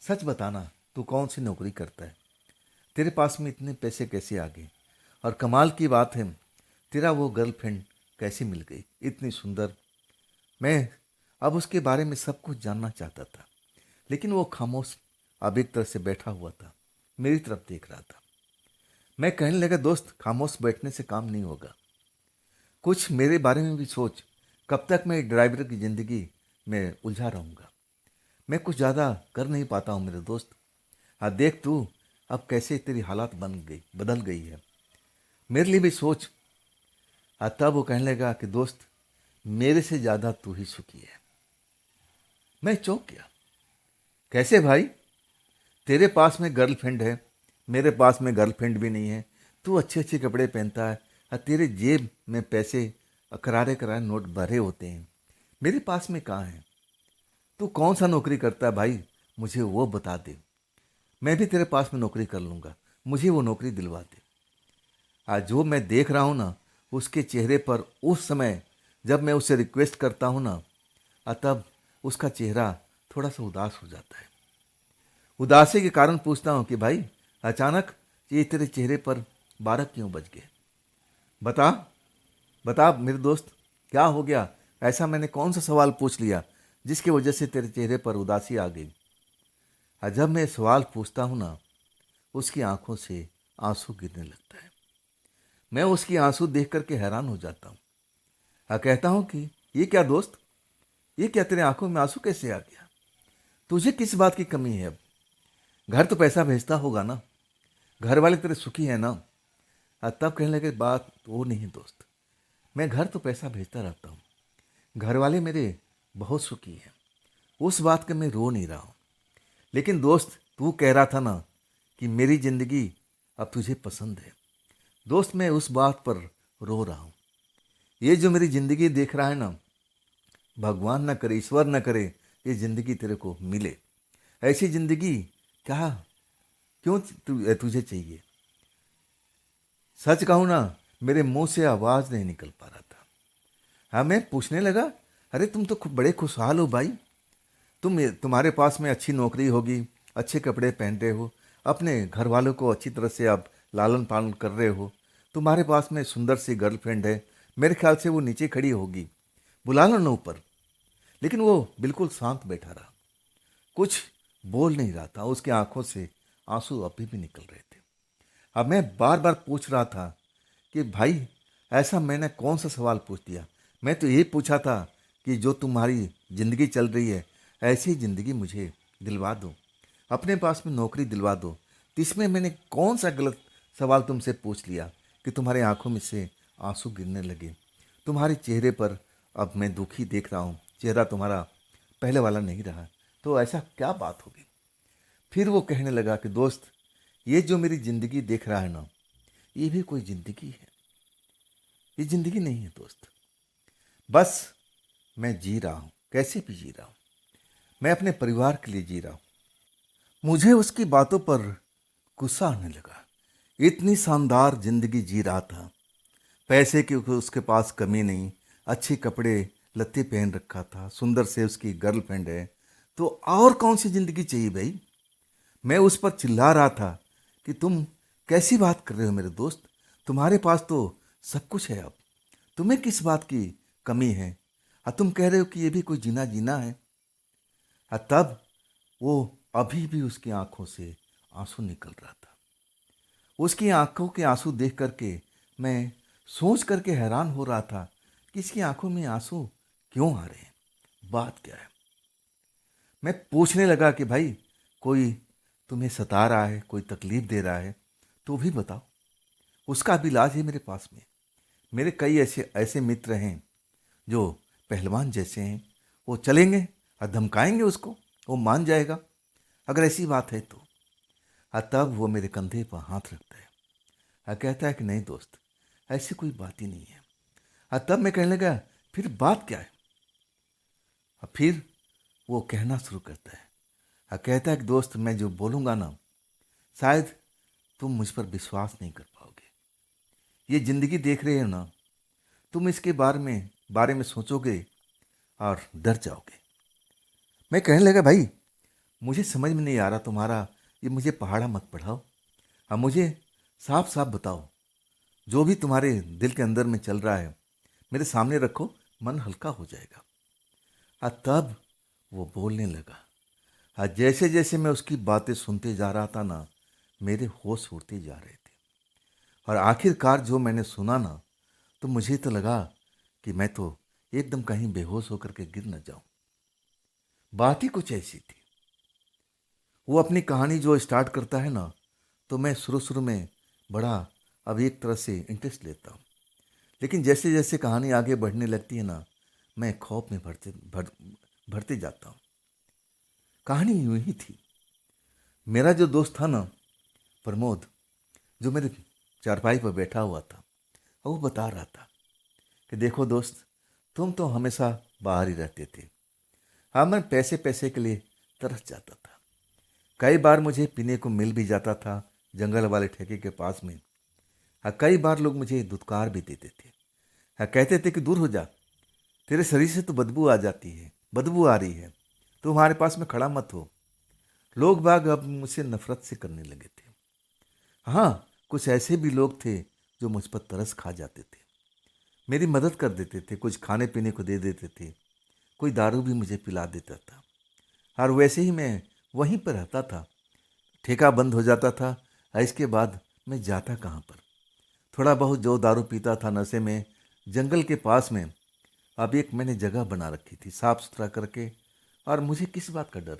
सच बताना, तू कौन सी नौकरी करता है, तेरे पास में इतने पैसे कैसे आ गए, और कमाल की बात है, तेरा वो गर्लफ्रेंड कैसे मिल गई, इतनी सुंदर। मैं अब उसके बारे में सब कुछ जानना चाहता था, लेकिन वो खामोश अब एक तरह से बैठा हुआ था, मेरी तरफ देख रहा था। मैं कहने लगा, दोस्त, खामोश बैठने से काम नहीं होगा, कुछ मेरे बारे में भी सोच। कब तक मैं ड्राइवर की ज़िंदगी में उलझा रहूँगा? मैं कुछ ज़्यादा कर नहीं पाता हूँ मेरे दोस्त। हाँ, देख तू अब कैसे तेरी हालात बदल गई है, मेरे लिए भी सोच। तब वो कहने लगा कि दोस्त, मेरे से ज़्यादा तू ही सुखी है। मैं चौंक गया। कैसे भाई? तेरे पास में गर्लफ्रेंड है, मेरे पास में गर्लफ्रेंड भी नहीं है, तू अच्छे अच्छे कपड़े पहनता है, तेरे जेब में पैसे करारे करारे नोट भरे होते हैं, मेरे पास में कहाँ है? तू कौन सा नौकरी करता है भाई, मुझे वो बता दे, मैं भी तेरे पास में नौकरी कर लूँगा, मुझे वो नौकरी दिलवा दे। आज जो मैं देख रहा हूँ ना, उसके चेहरे पर उस समय जब मैं उसे रिक्वेस्ट करता हूँ ना, तब उसका चेहरा थोड़ा सा उदास हो जाता है। उदासी के कारण पूछता हूँ कि भाई, अचानक ये तेरे चेहरे पर 12 क्यों बज गए? बता, बता मेरे दोस्त, क्या हो गया? ऐसा मैंने कौन सा सवाल पूछ लिया जिसकी वजह से तेरे चेहरे पर उदासी आ गई? जब मैं सवाल पूछता हूँ ना, उसकी आंखों से आंसू गिरने लगता है। मैं उसकी आंसू देख करके हैरान हो जाता हूँ। कहता हूँ कि ये क्या दोस्त, ये क्या, तेरे आंखों में आंसू कैसे आ गया? तुझे किस बात की कमी है अब? घर तो पैसा भेजता होगा ना, घर वाले तेरे सुखी हैं ना? तब कहने लगे, बात वो नहीं दोस्त, मैं घर तो पैसा भेजता रहता हूँ, घर वाले मेरे बहुत सुखी हैं, उस बात का मैं रो नहीं रहा हूँ। लेकिन दोस्त, तू कह रहा था ना कि मेरी ज़िंदगी अब तुझे पसंद है, दोस्त मैं उस बात पर रो रहा हूँ। ये जो मेरी ज़िंदगी देख रहा है ना, भगवान न करे, ईश्वर न करे, ये ज़िंदगी तेरे को मिले। ऐसी ज़िंदगी क्या, क्यों तुझे चाहिए? सच कहूँ ना, मेरे मुंह से आवाज़ नहीं निकल पा रहा था। हाँ, मैं पूछने लगा, अरे तुम तो बड़े खुशहाल हो भाई, तुम्हारे पास में अच्छी नौकरी होगी, अच्छे कपड़े पहनते हो, अपने घर वालों को अच्छी तरह से आप लालन पालन कर रहे हो, तुम्हारे पास में सुंदर सी गर्लफ्रेंड है, मेरे ख्याल से वो नीचे खड़ी होगी, बुला लो ना ऊपर। लेकिन वो बिल्कुल शांत बैठा रहा, कुछ बोल नहीं रहा था, उसकी आंखों से आंसू अभी भी निकल रहे थे। अब मैं बार बार पूछ रहा था कि भाई, ऐसा मैंने कौन सा सवाल पूछ दिया? मैं तो यही पूछा था कि जो तुम्हारी ज़िंदगी चल रही है, ऐसी ज़िंदगी मुझे दिलवा दो, अपने पास में नौकरी दिलवा दो। तो इसमें मैंने कौन सा गलत सवाल तुमसे पूछ लिया कि तुम्हारी आंखों में से आंसू गिरने लगे, तुम्हारे चेहरे पर अब मैं दुखी देख रहा हूँ, चेहरा तुम्हारा पहले वाला नहीं रहा, तो ऐसा क्या बात होगी? फिर वो कहने लगा कि दोस्त, ये जो मेरी ज़िंदगी देख रहा है ना, ये भी कोई ज़िंदगी है? ये ज़िंदगी नहीं है दोस्त। बस मैं जी रहा हूँ, कैसे भी जी रहा हूँ। मैं अपने परिवार के लिए जी रहा हूँ। मुझे उसकी बातों पर गुस्सा आने लगा। इतनी शानदार ज़िंदगी जी रहा था, पैसे की उसके पास कमी नहीं, अच्छे कपड़े लत्ते पहन रखा था, सुंदर से उसकी गर्लफ्रेंड है, तो और कौन सी ज़िंदगी चाहिए भाई? मैं उस पर चिल्ला रहा था कि तुम कैसी बात कर रहे हो मेरे दोस्त? तुम्हारे पास तो सब कुछ है अब, तुम्हें किस बात की कमी है? तुम कह रहे हो कि ये भी कोई जीना जीना है? तब वो अभी भी उसकी आंखों से आंसू निकल रहा था। उसकी आंखों के आंसू देख करके मैं सोच करके हैरान हो रहा था कि इसकी आंखों में आंसू क्यों आ रहे हैं, बात क्या है? मैं पूछने लगा कि भाई, कोई तुम्हें सता रहा है, कोई तकलीफ दे रहा है तो भी बताओ, उसका भी इलाज है मेरे पास में। मेरे कई ऐसे ऐसे मित्र हैं जो पहलवान जैसे हैं, वो चलेंगे और धमकाएंगे उसको, वो मान जाएगा अगर ऐसी बात है तो। तब वो मेरे कंधे पर हाथ रखता है और कहता है कि नहीं दोस्त, ऐसी कोई बात ही नहीं है। तब मैं कहने लगा, फिर बात क्या है? फिर वो कहना शुरू करता है और कहता है कि दोस्त, मैं जो बोलूँगा ना, शायद तुम मुझ पर विश्वास नहीं कर पाओगे। ये ज़िंदगी देख रहे हो ना, तुम इसके बारे में सोचोगे और डर जाओगे। मैं कहने लगा, भाई मुझे समझ में नहीं आ रहा तुम्हारा, ये मुझे पहाड़ा मत पढ़ाओ। मुझे साफ साफ बताओ, जो भी तुम्हारे दिल के अंदर में चल रहा है मेरे सामने रखो, मन हल्का हो जाएगा। तब वो बोलने लगा। जैसे जैसे मैं उसकी बातें सुनते जा रहा था ना, मेरे होश उड़ते जा रहे थे। और आखिरकार जो मैंने सुना ना, तो मुझे तो लगा कि मैं तो एकदम कहीं बेहोश होकर के गिर न जाऊं। बात ही कुछ ऐसी थी। वो अपनी कहानी जो स्टार्ट करता है ना, तो मैं शुरू शुरू में बड़ा अब एक तरह से इंटरेस्ट लेता हूँ, लेकिन जैसे जैसे कहानी आगे बढ़ने लगती है ना, मैं खौफ में भरते जाता हूँ। कहानी यूं ही थी। मेरा जो दोस्त था ना, प्रमोद, जो मेरे चारपाई पर बैठा हुआ था, वो बता रहा था कि देखो दोस्त, तुम तो हमेशा बाहर ही रहते थे। हाँ, मैं पैसे पैसे के लिए तरस जाता था। कई बार मुझे पीने को मिल भी जाता था जंगल वाले ठेके के पास में। हाँ, कई बार लोग मुझे धुतकार भी देते थे। हाँ, कहते थे कि दूर हो जा, तेरे शरीर से तो बदबू आ जाती है, बदबू आ रही है, तो हमारे पास में खड़ा मत हो। लोग बाग अब मुझसे नफरत से करने लगे थे। हाँ, कुछ ऐसे भी लोग थे जो मुझ पर तरस खा जाते थे, मेरी मदद कर देते थे, कुछ खाने पीने को दे देते थे, कोई दारू भी मुझे पिला देता था। और वैसे ही मैं वहीं पर रहता था। ठेका बंद हो जाता था, और इसके बाद मैं जाता कहाँ पर? थोड़ा बहुत जो दारू पीता था नशे में, जंगल के पास में अब एक मैंने जगह बना रखी थी साफ सुथरा करके। और मुझे किस बात का डर?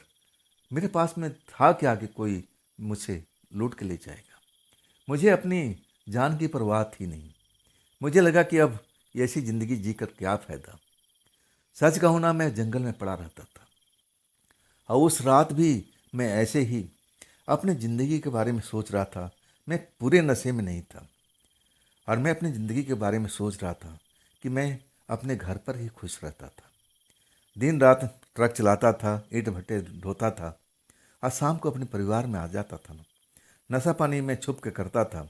मेरे पास में था क्या कि कोई मुझसे लूट के ले जाएगा? मुझे अपनी जान की परवाह थी नहीं। मुझे लगा कि अब ऐसी ज़िंदगी जीकर क्या फ़ायदा। सच कहूँ ना, मैं जंगल में पड़ा रहता था। और उस रात भी मैं ऐसे ही अपने ज़िंदगी के बारे में सोच रहा था। मैं पूरे नशे में नहीं था, और मैं अपनी ज़िंदगी के बारे में सोच रहा था कि मैं अपने घर पर ही खुश रहता था। दिन रात ट्रक चलाता था, ईंट भट्टे ढोता था, और शाम को अपने परिवार में आ जाता था ना। नशा पानी में छुप के करता था।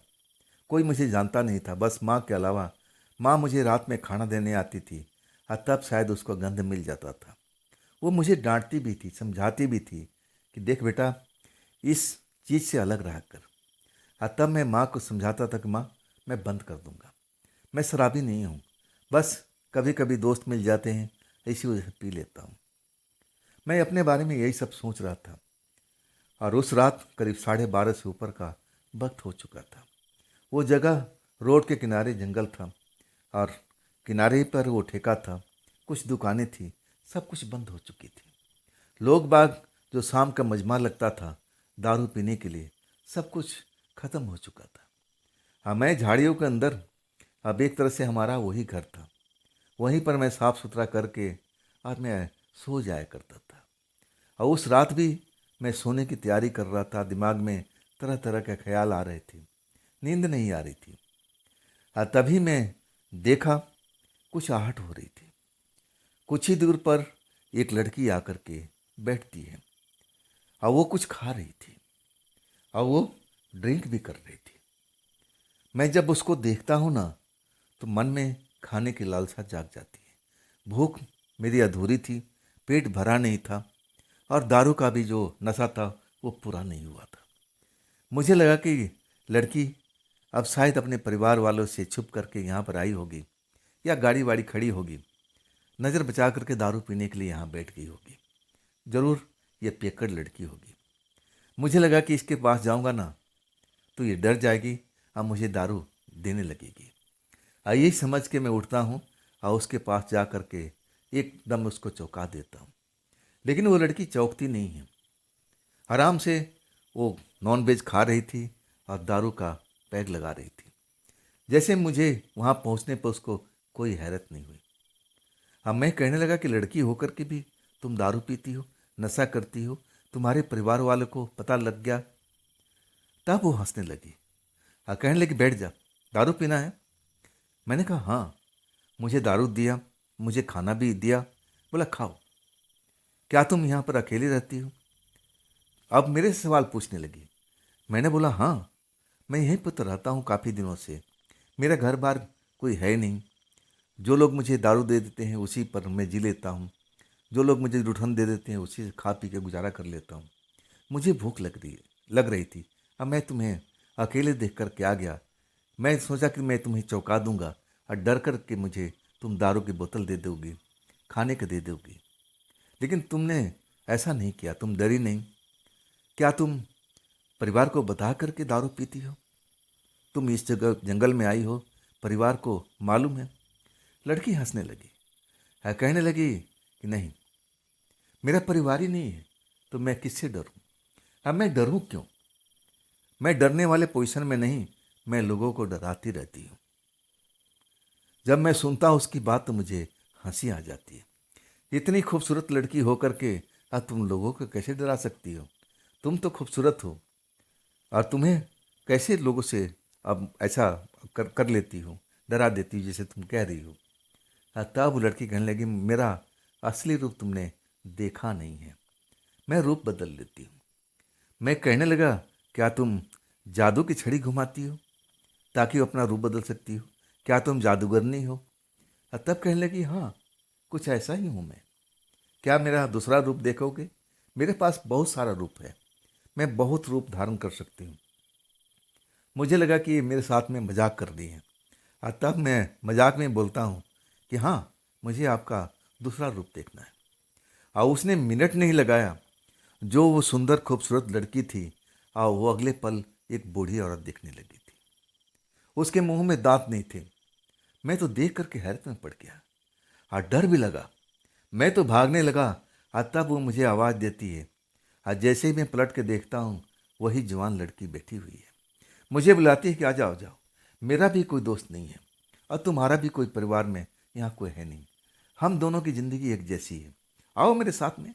कोई मुझे जानता नहीं था, बस माँ के अलावा। माँ मुझे रात में खाना देने आती थी, और तब शायद उसको गंध मिल जाता था। वो मुझे डांटती भी थी, समझाती भी थी कि देख बेटा, इस चीज़ से अलग रहा कर। तब मैं माँ को समझाता था कि माँ, मैं बंद कर दूंगा, मैं शराबी नहीं हूँ, बस कभी कभी दोस्त मिल जाते हैं, इसी वजह से पी लेता हूँ। मैं अपने बारे में यही सब सोच रहा था। और उस रात करीब 12:30 से ऊपर का वक्त हो चुका था। वो जगह रोड के किनारे जंगल था, और किनारे पर वो ठेका था, कुछ दुकानें थी, सब कुछ बंद हो चुकी थी। लोग बाग जो शाम का मजमा लगता था दारू पीने के लिए, सब कुछ खत्म हो चुका था। हाँ, मैं झाड़ियों के अंदर, अब एक तरह से हमारा वही घर था। वहीं पर मैं साफ़ सुथरा करके और मैं सो जाया करता था। और उस रात भी मैं सोने की तैयारी कर रहा था, दिमाग में तरह तरह के ख्याल आ रहे थे, नींद नहीं आ रही थी। और तभी मैं देखा कुछ आहट हो रही थी। कुछ ही दूर पर एक लड़की आकर के बैठती है और वो कुछ खा रही थी और वो ड्रिंक भी कर रही थी। मैं जब उसको देखता हूँ ना तो मन में खाने की लालसा जाग जाती है। भूख मेरी अधूरी थी, पेट भरा नहीं था और दारू का भी जो नशा था वो पूरा नहीं हुआ था। मुझे लगा कि लड़की अब शायद अपने परिवार वालों से छुप करके यहाँ पर आई होगी या गाड़ी वाड़ी खड़ी होगी, नज़र बचा करके दारू पीने के लिए यहाँ बैठ गई होगी। ज़रूर ये पियक्कड़ लड़की होगी। मुझे लगा कि इसके पास जाऊँगा ना तो ये डर जाएगी और मुझे दारू देने लगेगी। यही समझ के मैं उठता हूँ और उसके पास जा कर के एकदम उसको चौंका देता हूँ। लेकिन वो लड़की चौंकती नहीं है, आराम से वो नॉन वेज खा रही थी और दारू का पैग लगा रही थी। जैसे मुझे वहाँ पहुँचने पर उसको कोई हैरत नहीं हुई। अब मैं कहने लगा कि लड़की होकर के भी तुम दारू पीती हो, नशा करती हो, तुम्हारे परिवार वालों को पता लग गया। तब वो हंसने लगी और कहने लगी बैठ जा, दारू पीना है। मैंने कहा हाँ। मुझे दारू दिया, मुझे खाना भी दिया, बोला खाओ। क्या तुम यहाँ पर अकेली रहती हो? अब मेरे से सवाल पूछने लगी। मैंने बोला हाँ, मैं यहीं पर तो रहता हूँ काफ़ी दिनों से। मेरा घर बार कोई है नहीं। जो लोग मुझे दारू दे देते हैं उसी पर मैं जी लेता हूँ। जो लोग मुझे रूठन दे देते हैं उसी से खा पी के गुजारा कर लेता हूँ। मुझे भूख लग रही थी। अब मैं तुम्हें अकेले देख कर के आ गया। मैं सोचा कि मैं तुम्हें चौंका दूंगा और डर कर के मुझे तुम दारू की बोतल दे दोगी, खाने के दे दोगी। लेकिन तुमने ऐसा नहीं किया, तुम डरी नहीं। क्या तुम परिवार को बता कर के दारू पीती हो? तुम इस जगह जंगल में आई हो, परिवार को मालूम है? लड़की हंसने लगी है, कहने लगी कि नहीं, मेरा परिवार ही नहीं है तो मैं किससे डरूं? अब मैं डरूं क्यों? मैं डरने वाले पोजीशन में नहीं, मैं लोगों को डराती रहती हूँ। जब मैं सुनता हूँ उसकी बात तो मुझे हंसी आ जाती है। इतनी खूबसूरत लड़की होकर के अब तुम लोगों को कैसे डरा सकती हो? तुम तो खूबसूरत हो और तुम्हें कैसे लोगों से अब ऐसा कर लेती हो, डरा देती हो जैसे तुम कह रही हो। तब वो लड़की कहने लगी मेरा असली रूप तुमने देखा नहीं है, मैं रूप बदल लेती हूँ। मैं कहने लगा क्या तुम जादू की छड़ी घुमाती हो ताकि वो अपना रूप बदल सकती हो? क्या तुम जादूगरनी हो? तब कहने लगी हाँ, कुछ ऐसा ही हूँ मैं। क्या मेरा दूसरा रूप देखोगे? मेरे पास बहुत सारा रूप है, मैं बहुत रूप धारण कर सकती हूँ। मुझे लगा कि ये मेरे साथ में मजाक कर रही है और तब मैं मजाक में बोलता हूँ कि हाँ, मुझे आपका दूसरा रूप देखना है। और उसने मिनट नहीं लगाया, जो वो सुंदर खूबसूरत लड़की थी और वो अगले पल एक बूढ़ी औरत दिखने लगी थी। उसके मुंह में दांत नहीं थे। मैं तो देख करके हैरत में पड़ गया और डर भी लगा। मैं तो भागने लगा और तब वो मुझे आवाज़ देती है और जैसे ही मैं पलट के देखता हूँ वही जवान लड़की बैठी हुई है। मुझे बुलाती है कि आ जाओ जाओ, मेरा भी कोई दोस्त नहीं है और तुम्हारा भी कोई परिवार में यहाँ कोई है नहीं। हम दोनों की ज़िंदगी एक जैसी है। आओ मेरे साथ में,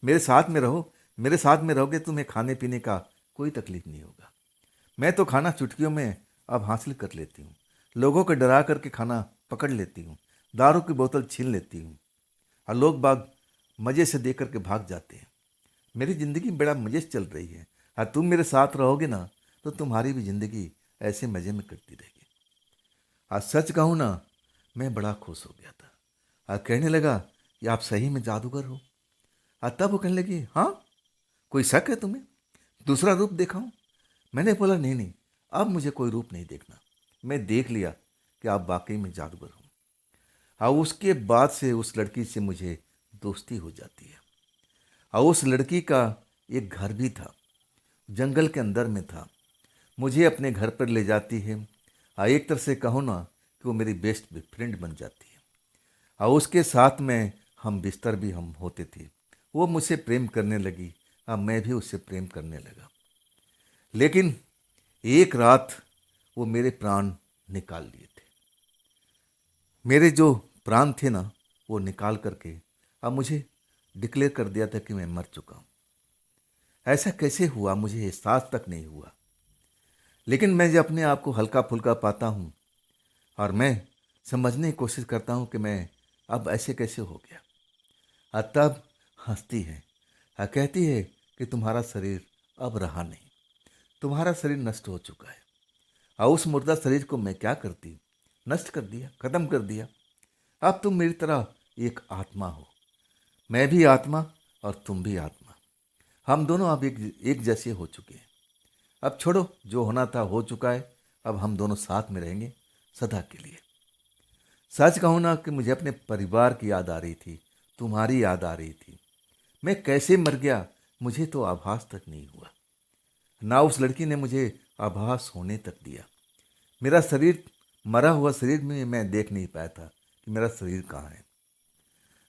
मेरे साथ में रहो। मेरे साथ में रहोगे तुम्हें खाने पीने का कोई तकलीफ नहीं होगा। मैं तो खाना चुटकियों में अब हासिल कर लेती हूँ। लोगों को डरा करके खाना पकड़ लेती हूँ, दारू की बोतल छीन लेती हूँ और लोग बाग मज़े से दे करके भाग जाते हैं। मेरी ज़िंदगी बड़ा मज़े से चल रही है और तुम मेरे साथ रहोगे ना तो तुम्हारी भी ज़िंदगी ऐसे मज़े में कटती रहेगी। आज सच कहूँ ना, मैं बड़ा खुश हो गया था और कहने लगा कि आप सही में जादूगर हो। और तब वो कहने लगी हाँ, कोई शक है तुम्हें? दूसरा रूप देखा हूँ? मैंने बोला नहीं नहीं, अब मुझे कोई रूप नहीं देखना। मैं देख लिया कि आप वाकई में जादूगर हो। और उसके बाद से उस लड़की से मुझे दोस्ती हो जाती है। और उस लड़की का एक घर भी था, जंगल के अंदर में था। मुझे अपने घर पर ले जाती है और एक तरह से कहूँ ना कि वो मेरी बेस्ट फ्रेंड बन जाती है। और उसके साथ में हम बिस्तर भी हम होते थे। वो मुझसे प्रेम करने लगी और मैं भी उससे प्रेम करने लगा। लेकिन एक रात वो मेरे प्राण निकाल लिए थे। मेरे जो प्राण थे ना, वो निकाल करके अब मुझे डिक्लेयर कर दिया था कि मैं मर चुका हूँ। ऐसा कैसे हुआ मुझे एहसास तक नहीं हुआ। लेकिन मैं जब अपने आप को हल्का फुल्का पाता हूँ और मैं समझने की कोशिश करता हूँ कि मैं अब ऐसे कैसे हो गया, और तब हंसती है और कहती है कि तुम्हारा शरीर अब रहा नहीं, तुम्हारा शरीर नष्ट हो चुका है। और उस मुर्दा शरीर को मैं क्या करती, नष्ट कर दिया, खत्म कर दिया। अब तुम मेरी तरह एक आत्मा हो, मैं भी आत्मा और तुम भी आत्मा। हम दोनों अब एक जैसे हो चुके हैं। अब छोड़ो, जो होना था हो चुका है। अब हम दोनों साथ में रहेंगे सदा के लिए। सच कहूँ ना कि मुझे अपने परिवार की याद आ रही थी, तुम्हारी याद आ रही थी। मैं कैसे मर गया मुझे तो आभास तक नहीं हुआ, ना उस लड़की ने मुझे आभास होने तक दिया। मेरा शरीर, मरा हुआ शरीर में मैं देख नहीं पाया था कि मेरा शरीर कहाँ है।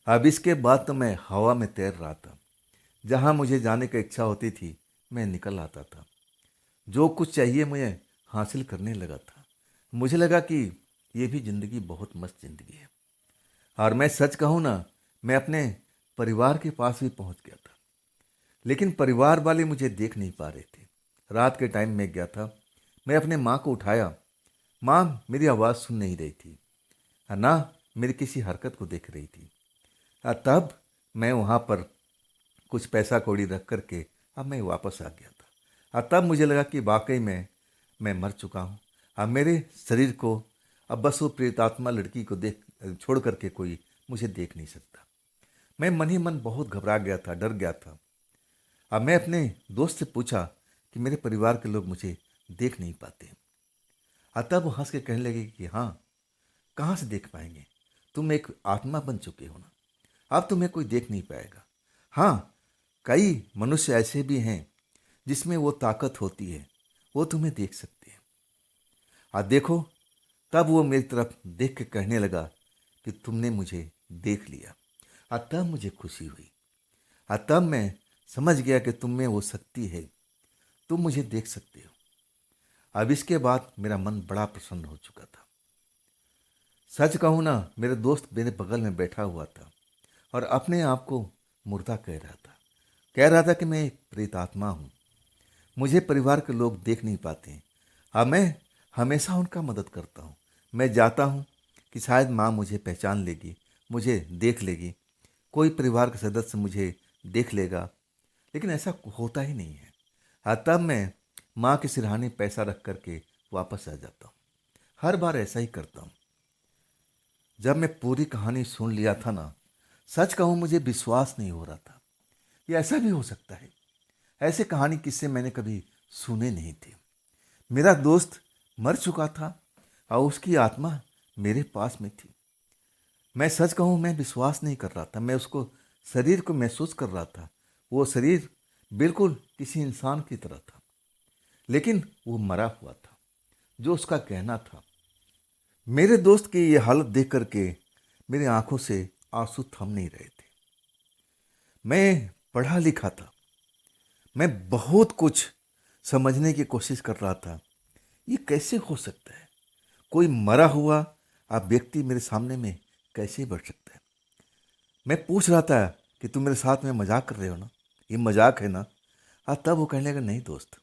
अब इसके बाद तो मैं हवा में तैर रहा था। जहाँ मुझे जाने की इच्छा होती थी मैं निकल आता था। जो कुछ चाहिए मुझे हासिल करने लगा था। मुझे लगा कि ये भी ज़िंदगी बहुत मस्त ज़िंदगी है। और मैं सच कहूँ ना, मैं अपने परिवार के पास भी पहुँच गया था। लेकिन परिवार वाले मुझे देख नहीं पा रहे थे। रात के टाइम में गया था, मैं अपने माँ को उठाया। माँ मेरी आवाज़ सुन नहीं रही थी और ना मेरी किसी हरकत को देख रही थी। और तब मैं वहाँ पर कुछ पैसा कौड़ी रख करके अब मैं वापस आ गया था। और तब मुझे लगा कि वाकई में मैं मर चुका हूँ। अब मेरे शरीर को अब बस वो प्रेतात्मा लड़की को देख छोड़ करके कोई मुझे देख नहीं सकता। मैं मन ही मन बहुत घबरा गया था, डर गया था। अब मैं अपने दोस्त से पूछा कि मेरे परिवार के लोग मुझे देख नहीं पाते। और तब वो हंस के कहने लगे कि हाँ, कहाँ से देख पाएंगे, तुम एक आत्मा बन चुके हो ना, अब तुम्हें कोई देख नहीं पाएगा। हाँ, कई मनुष्य ऐसे भी हैं जिसमें वो ताकत होती है, वो तुम्हें देख सकते हैं। और देखो, तब वो मेरी तरफ देख के कहने लगा कि तुमने मुझे देख लिया। और तब मुझे खुशी हुई। और तब मैं समझ गया कि तुम में वो शक्ति है, तुम मुझे देख सकते हो। अब इसके बाद मेरा मन बड़ा प्रसन्न हो चुका था। सच कहूँ ना, मेरे दोस्त मेरे बगल में बैठा हुआ था और अपने आप को मुर्दा कह रहा था कि मैं एक प्रेतात्मा हूँ, मुझे परिवार के लोग देख नहीं पाते हैं। अब मैं हमेशा उनका मदद करता हूँ। मैं जाता हूँ कि शायद माँ मुझे पहचान लेगी, मुझे देख लेगी, कोई परिवार का सदस्य मुझे देख लेगा। लेकिन ऐसा होता ही नहीं है। तब मैं माँ के सिरहाने पैसा रख करके वापस आ जाता हूँ। हर बार ऐसा ही करता हूँ। जब मैं पूरी कहानी सुन लिया था ना, सच कहूँ मुझे विश्वास नहीं हो रहा था। ये ऐसा भी हो सकता है। ऐसे कहानी किस्से मैंने कभी सुने नहीं थे। मेरा दोस्त मर चुका था और उसकी आत्मा मेरे पास में थी। मैं सच कहूँ मैं विश्वास नहीं कर रहा था। मैं उसको शरीर को महसूस कर रहा था। वो शरीर बिल्कुल किसी इंसान की तरह था, लेकिन वो मरा हुआ था, जो उसका कहना था। मेरे दोस्त की ये हालत देख करके मेरी आंखों से आंसू थम नहीं रहे थे। मैं पढ़ा लिखा था, मैं बहुत कुछ समझने की कोशिश कर रहा था। ये कैसे हो सकता है, कोई मरा हुआ आप व्यक्ति मेरे सामने में कैसे बढ़ सकता है। मैं पूछ रहा था कि तुम मेरे साथ में मजाक कर रहे हो ना, ये मजाक है ना। तब वो कहने लगा नहीं दोस्त,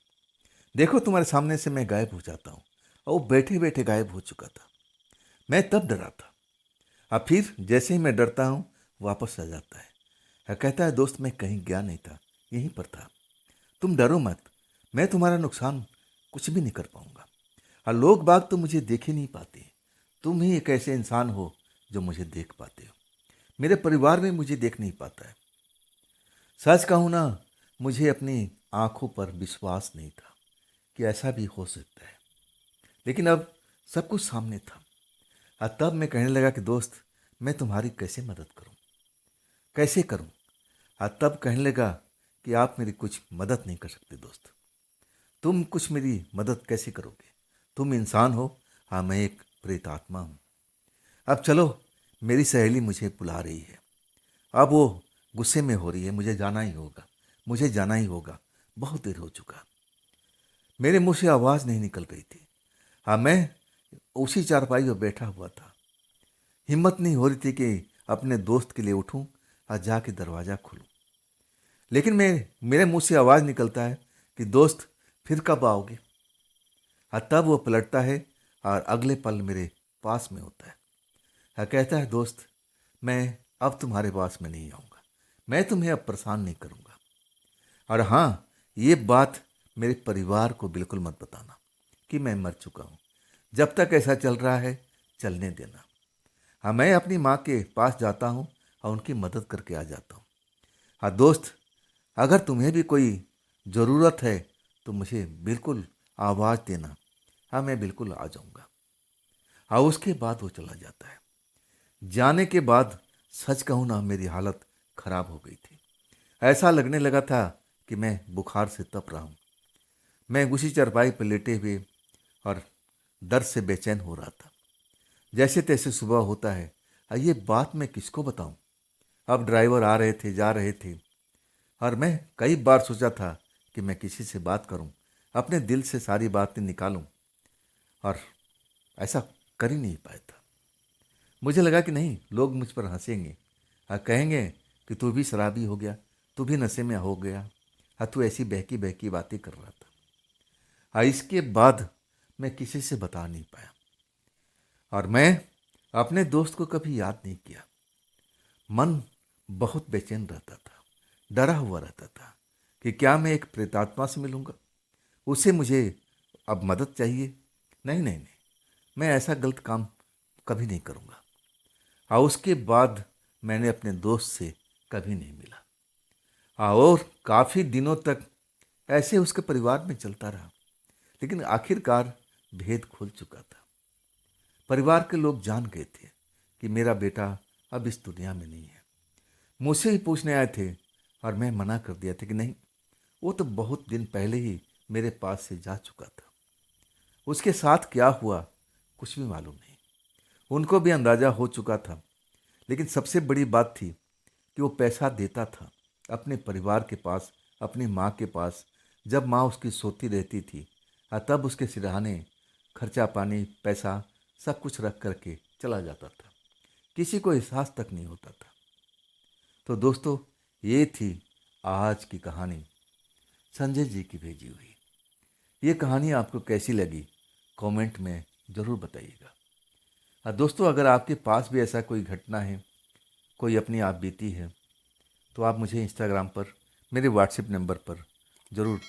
देखो तुम्हारे सामने से मैं गायब हो जाता हूँ। और वो बैठे बैठे गायब हो चुका था। मैं तब डरा था। अब फिर जैसे ही मैं डरता हूँ वापस आ जाता है। कहता है दोस्त मैं कहीं गया नहीं था, यहीं पर था, तुम डरो मत, मैं तुम्हारा नुकसान कुछ भी नहीं कर पाऊंगा। और लोग बाग तो मुझे देख ही नहीं पाते, तुम ही एक ऐसे इंसान हो जो मुझे देख पाते हो। मेरे परिवार में मुझे देख नहीं पाता है। सच कहूँ ना, मुझे अपनी आंखों पर विश्वास नहीं था कि ऐसा भी हो सकता है। लेकिन अब सब कुछ सामने था। और तब मैं कहने लगा कि दोस्त मैं तुम्हारी कैसे मदद करूं, कैसे करूं। और तब कहने लगा कि आप मेरी कुछ मदद नहीं कर सकते दोस्त, तुम कुछ मेरी मदद कैसे करोगे, तुम इंसान हो, हाँ मैं एक प्रेतात्मा हूँ। अब चलो, मेरी सहेली मुझे बुला रही है। अब वो गुस्से में हो रही है, मुझे जाना ही होगा, मुझे जाना ही होगा, बहुत देर हो चुका। मेरे मुंह से आवाज़ नहीं निकल रही थी। हाँ, मैं उसी चारपाई पर बैठा हुआ था। हिम्मत नहीं हो रही थी कि अपने दोस्त के लिए उठूं और जाके दरवाज़ा खोलूं। लेकिन मेरे मुंह से आवाज़ निकलता है कि दोस्त फिर कब आओगे। और तब वो पलटता है और अगले पल मेरे पास में होता है और कहता है, दोस्त मैं अब तुम्हारे पास में नहीं आऊँगा, मैं तुम्हें अब परेशान नहीं करूँगा। और हाँ, ये बात मेरे परिवार को बिल्कुल मत बताना कि मैं मर चुका हूँ। जब तक ऐसा चल रहा है चलने देना। हाँ, मैं अपनी माँ के पास जाता हूँ और उनकी मदद करके आ जाता हूँ। हाँ दोस्त, अगर तुम्हें भी कोई ज़रूरत है तो मुझे बिल्कुल आवाज़ देना। हाँ, मैं बिल्कुल आ जाऊँगा। हाँ, उसके बाद वो चला जाता है। जाने के बाद सच कहूँ ना, मेरी हालत खराब हो गई थी। ऐसा लगने लगा था कि मैं बुखार से तप रहा हूँ। मैं उसी चारपाई पर लेटे हुए और दर्द से बेचैन हो रहा था। जैसे तैसे सुबह होता है। ये बात मैं किसको बताऊं। अब ड्राइवर आ रहे थे, जा रहे थे, और मैं कई बार सोचा था कि मैं किसी से बात करूं, अपने दिल से सारी बातें निकालूं, और ऐसा कर ही नहीं पाया था। मुझे लगा कि नहीं, लोग मुझ पर हंसेंगे और कहेंगे कि तू भी शराबी हो गया, तू भी नशे में हो गया, हाँ तू ऐसी बहकी बहकी बातें कर रहा था। हाँ, इसके बाद मैं किसी से बता नहीं पाया और मैं अपने दोस्त को कभी याद नहीं किया। मन बहुत बेचैन रहता था, डरा हुआ रहता था कि क्या मैं एक प्रेतात्मा से मिलूंगा, उससे मुझे अब मदद चाहिए। नहीं नहीं नहीं, मैं ऐसा गलत काम कभी नहीं करूंगा। हाँ, उसके बाद मैंने अपने दोस्त से कभी नहीं मिला। हाँ, और काफ़ी दिनों तक ऐसे उसके परिवार में चलता रहा। लेकिन आखिरकार भेद खुल चुका था। परिवार के लोग जान गए थे कि मेरा बेटा अब इस दुनिया में नहीं है। मुझसे ही पूछने आए थे और मैं मना कर दिया था कि नहीं, वो तो बहुत दिन पहले ही मेरे पास से जा चुका था। उसके साथ क्या हुआ कुछ भी मालूम नहीं। उनको भी अंदाजा हो चुका था। लेकिन सबसे बड़ी बात थी कि वो पैसा देता था अपने परिवार के पास, अपनी माँ के पास, जब माँ उसकी सोती रहती थी, और तब उसके सिरहाने खर्चा पानी पैसा सब कुछ रख करके चला जाता था। किसी को एहसास तक नहीं होता था। तो दोस्तों, ये थी आज की कहानी, संजय जी की भेजी हुई। ये कहानी आपको कैसी लगी कमेंट में ज़रूर बताइएगा। दोस्तों, अगर आपके पास भी ऐसा कोई घटना है, कोई अपनी आप बीती है, तो आप मुझे इंस्टाग्राम पर मेरे व्हाट्सएप नंबर पर ज़रूर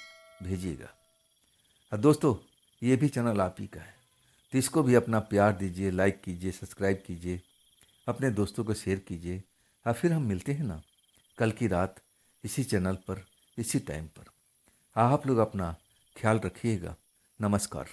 भेजिएगा। दोस्तों, ये भी चैनल आप ही का है, तो इसको भी अपना प्यार दीजिए, लाइक कीजिए, सब्सक्राइब कीजिए, अपने दोस्तों को शेयर कीजिए। फिर हम मिलते हैं ना कल की रात इसी चैनल पर, इसी टाइम पर। आप लोग अपना ख्याल रखिएगा। नमस्कार।